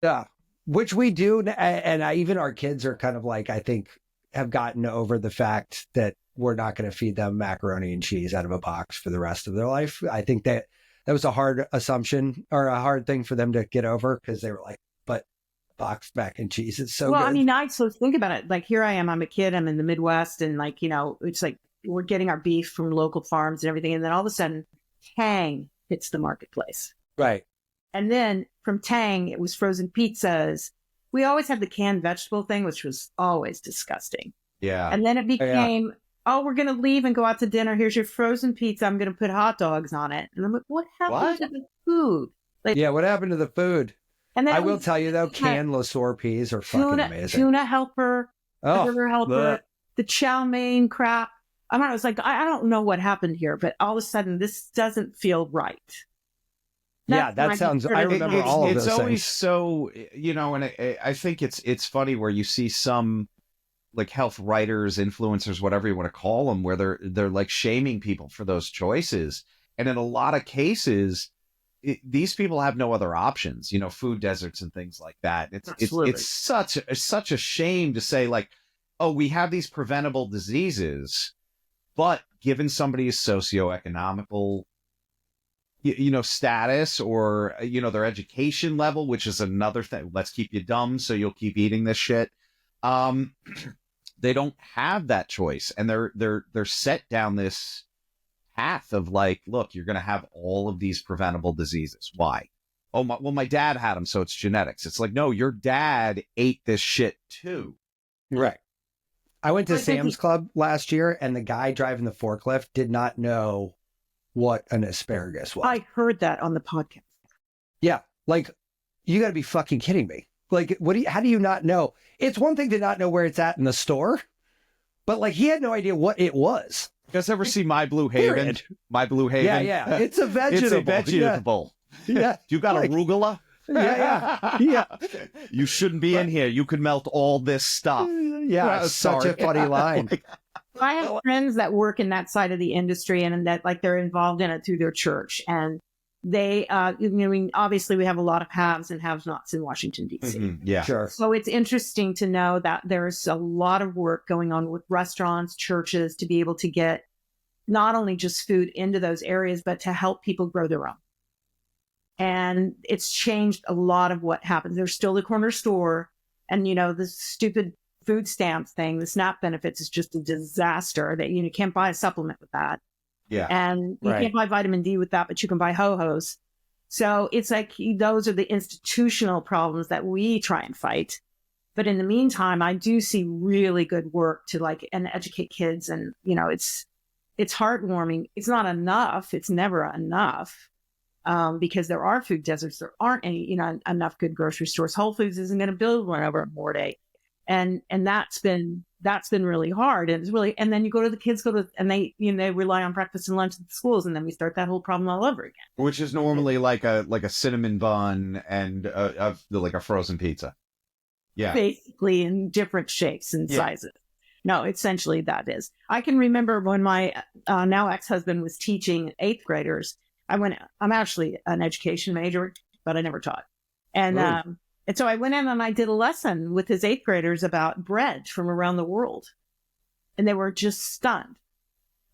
Yeah. Which we do. And even our kids are kind of like, I think, have gotten over the fact that we're not going to feed them macaroni and cheese out of a box for the rest of their life. I think that was a hard assumption or a hard thing for them to get over because they were like, but boxed mac and cheese is so good. I mean, so think about it. Like, here I am, I'm a kid, I'm in the Midwest, and like, it's like we're getting our beef from local farms and everything. And then all of a sudden, Tang hits the marketplace. Right. And then from Tang, it was frozen pizzas. We always had the canned vegetable thing, which was always disgusting. Yeah. And then it became, we're going to leave and go out to dinner. Here's your frozen pizza. I'm going to put hot dogs on it. And I'm like, what happened to the food? Like, what happened to the food? And then I will tell you, though, canned LaSour peas are fucking amazing. Tuna helper, burger helper, the chow mein crap. I was like, I don't know what happened here, but all of a sudden, this doesn't feel right. That sounds. I remember all of those things. It's always so, and I think it's funny where you see some like health writers, influencers, whatever you want to call them, where they're like shaming people for those choices, and in a lot of cases, these people have no other options. Food deserts and things like that. It's such a shame to say like, oh, we have these preventable diseases, but given somebody's socioeconomical status or, their education level, which is another thing. Let's keep you dumb so you'll keep eating this shit. They don't have that choice. And they're set down this path of like, look, you're going to have all of these preventable diseases. Why? Oh, my dad had them, so it's genetics. It's like, no, your dad ate this shit too. Right. I went to Sam's Club last year and the guy driving the forklift did not know what an asparagus was. I heard that on the podcast. Yeah. Like, you got to be fucking kidding me. Like, how do you not know? It's one thing to not know where it's at in the store, but like, he had no idea what it was. You guys ever see My Blue Haven? Period. My Blue Haven? Yeah. It's a vegetable. It's a vegetable. Yeah. You got arugula? Yeah. You shouldn't be in here. You could melt all this stuff. Yeah. Such a funny line. I have friends that work in that side of the industry and that like they're involved in it through their church. And they, obviously we have a lot of haves and have-nots in Washington, D.C. Mm-hmm. Yeah. Sure. So it's interesting to know that there's a lot of work going on with restaurants, churches to be able to get not only just food into those areas, but to help people grow their own. And it's changed a lot of what happens. There's still the corner store and, the stupid food stamps thing, the SNAP benefits is just a disaster that you can't buy a supplement with that. Yeah. And you can't buy vitamin D with that, but you can buy ho-hos. So it's like those are the institutional problems that we try and fight. But in the meantime, I do see really good work to and educate kids. And, it's heartwarming. It's not enough. It's never enough. Because there are food deserts. There aren't any, enough good grocery stores. Whole Foods isn't going to build one over at Morday. And that's been really hard. And it's really, and then the kids and they rely on breakfast and lunch at the schools. And then we start that whole problem all over again. Which is normally like a cinnamon bun and like a frozen pizza. Yeah. Basically in different shapes and sizes. No, essentially that is. I can remember when my now ex-husband was teaching 8th graders. I'm actually an education major, but I never taught. And so I went in and I did a lesson with his 8th graders about bread from around the world. And they were just stunned.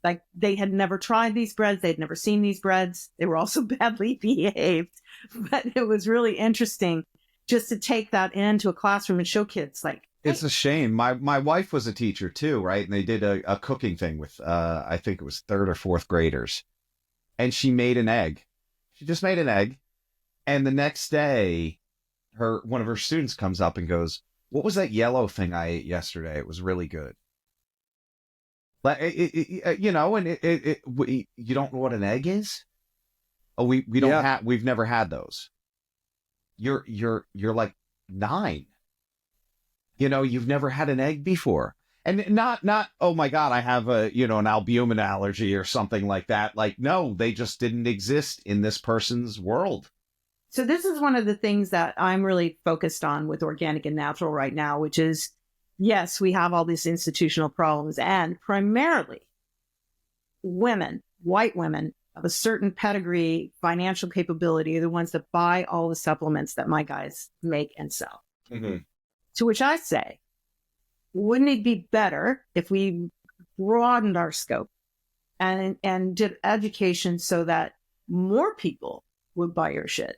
Like they had never tried these breads. They'd never seen these breads. They were also badly behaved. But it was really interesting just to take that into a classroom and show kids like, it's a shame. My wife was a teacher too, right? And they did a cooking thing with I think it was third or fourth graders, and she made an egg. She just made an egg, and the next day, one of her students comes up and goes, "What was that yellow thing I ate yesterday? It was really good." Like you know, and you don't know what an egg is? Oh, we don't have, we've never had those. You're like 9. You know, you've never had an egg before. And not, oh my God, I have an albumin allergy or something like that. Like, no, they just didn't exist in this person's world. So this is one of the things that I'm really focused on with organic and natural right now, which is, yes, we have all these institutional problems, and primarily women, white women of a certain pedigree, financial capability, are the ones that buy all the supplements that my guys make and sell. Mm-hmm. To which I say, wouldn't it be better if we broadened our scope and did education so that more people would buy your shit?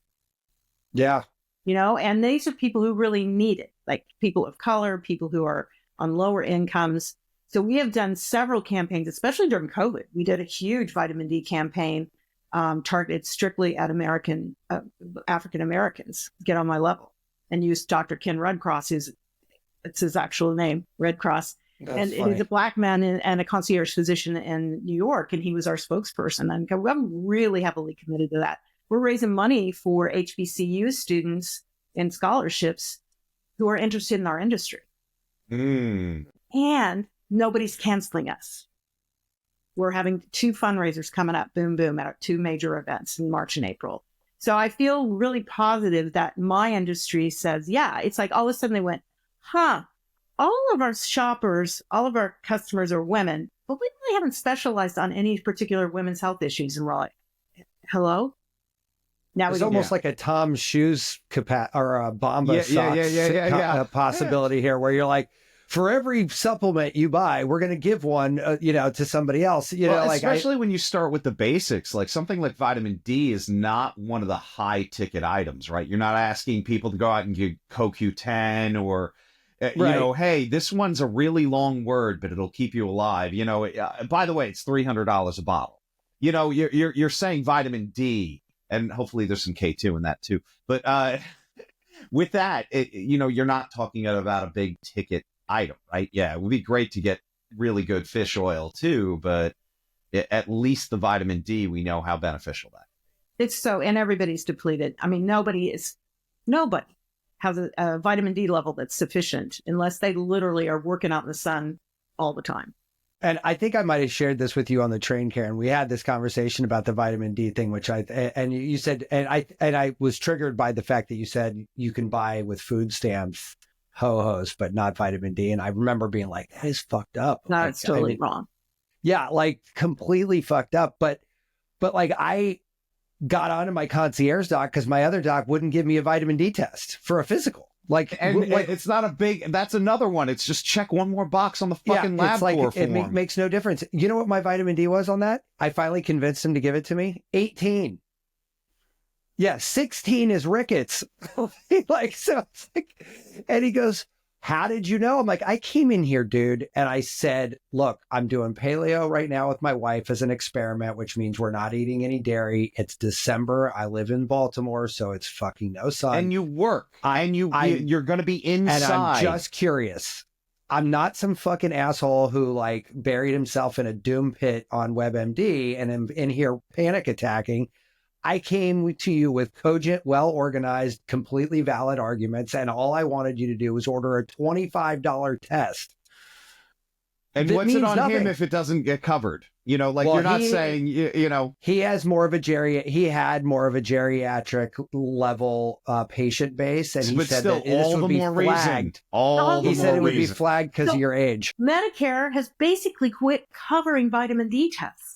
Yeah. You know, and these are people who really need it, like people of color, people who are on lower incomes. So we have done several campaigns, especially during COVID. We did a huge vitamin D campaign targeted strictly at African Americans, get on my level, and used Dr. Ken Redcross, it's his actual name, Redcross. And he's a Black man and a concierge physician in New York, and he was our spokesperson. And I'm really heavily committed to that. We're raising money for HBCU students and scholarships who are interested in our industry. And nobody's canceling us. We're having 2 fundraisers coming up, boom, boom, at our 2 major events in March and April. So I feel really positive that my industry says, yeah, it's like all of a sudden they went, all of our shoppers, all of our customers are women, but we really haven't specialized on any particular women's health issues. And we're like, hello? Now it's almost like a Tom Shoes or a Bomba socks possibility here, where you're like, for every supplement you buy, we're going to give one, to somebody else. Especially when you start with the basics, like something like vitamin D is not one of the high ticket items, right? You're not asking people to go out and get CoQ10 or, hey, this one's a really long word, but it'll keep you alive. By the way, it's $300 a bottle. You're saying vitamin D. And hopefully there's some K2 in that too. But with that, you're not talking about a big ticket item, right? Yeah, it would be great to get really good fish oil too, but at least the vitamin D, we know how beneficial that is. It's so, and everybody's depleted. I mean, nobody has a vitamin D level that's sufficient unless they literally are working out in the sun all the time. And I think I might have shared this with you on the train, Karen. We had this conversation about the vitamin D thing, you said, and I was triggered by the fact that you said you can buy with food stamps ho-hos, but not vitamin D. And I remember being like, that is fucked up. No, it's totally wrong. Yeah, like completely fucked up. But like I got onto my concierge doc because my other doc wouldn't give me a vitamin D test for a physical. It's not a big, that's another one. It's just check one more box on the fucking lab form. It makes no difference. You know what my vitamin D was on that? I finally convinced him to give it to me. 18. Yeah, 16 is rickets. And he goes, how did you know? I'm like, I came in here, dude. And I said, look, I'm doing paleo right now with my wife as an experiment, which means we're not eating any dairy. It's December. I live in Baltimore, so it's fucking no sun. And you work. You're going to be inside. And I'm just curious. I'm not some fucking asshole who like buried himself in a doom pit on WebMD and am in here panic attacking. I came to you with cogent, well-organized, completely valid arguments, and all I wanted you to do was order a $25 test. And what's it on him if it doesn't get covered? You're not saying, He has more of a he had more of a geriatric level patient base, and he said that this would be flagged. He said it would be flagged because of your age. Medicare has basically quit covering vitamin D tests.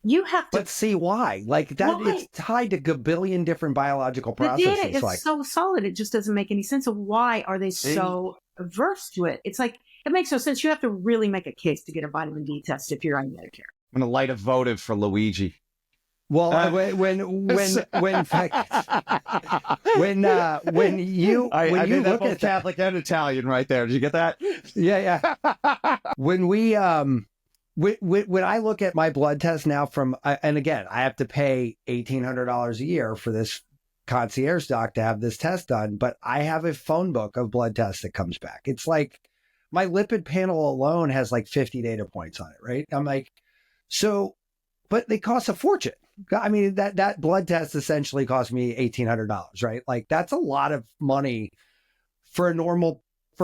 You have to. But see why? Like that, why? It's tied to a billion different biological processes. The data is so solid, it just doesn't make any sense. So why are they so averse to it? It's like, it makes no sense. You have to really make a case to get a vitamin D test if you're on Medicare. I'm going to light a votive for Luigi. Well, when you look look at Catholic and Italian right there. Did you get that? Yeah. When when I look at my blood test now and again, I have to pay $1,800 a year for this concierge doc to have this test done, but I have a phone book of blood tests that comes back. It's like my lipid panel alone has like 50 data points on it, right? I'm like, so, but they cost a fortune. I mean, that blood test essentially cost me $1,800, right? Like that's a lot of money for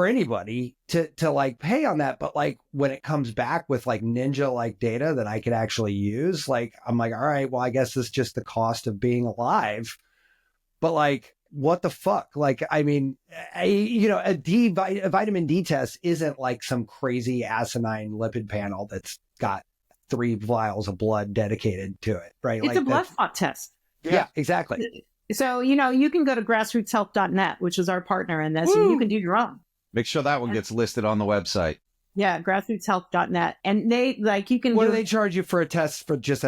anybody to like pay on that. But like when it comes back with like ninja like data that I could actually use, like I'm like, all right, well, I guess it's just the cost of being alive. But like, what the fuck? Like, I mean, a vitamin D test isn't like some crazy asinine lipid panel that's got 3 vials of blood dedicated to it, right? It's like a blood spot test. Yeah, exactly. So, you can go to grassrootshealth.net, which is our partner in this, and you can do your own. Make sure that one gets listed on the website. Yeah, grassrootshealth.net. And they, like, you can What do they charge you for a test for just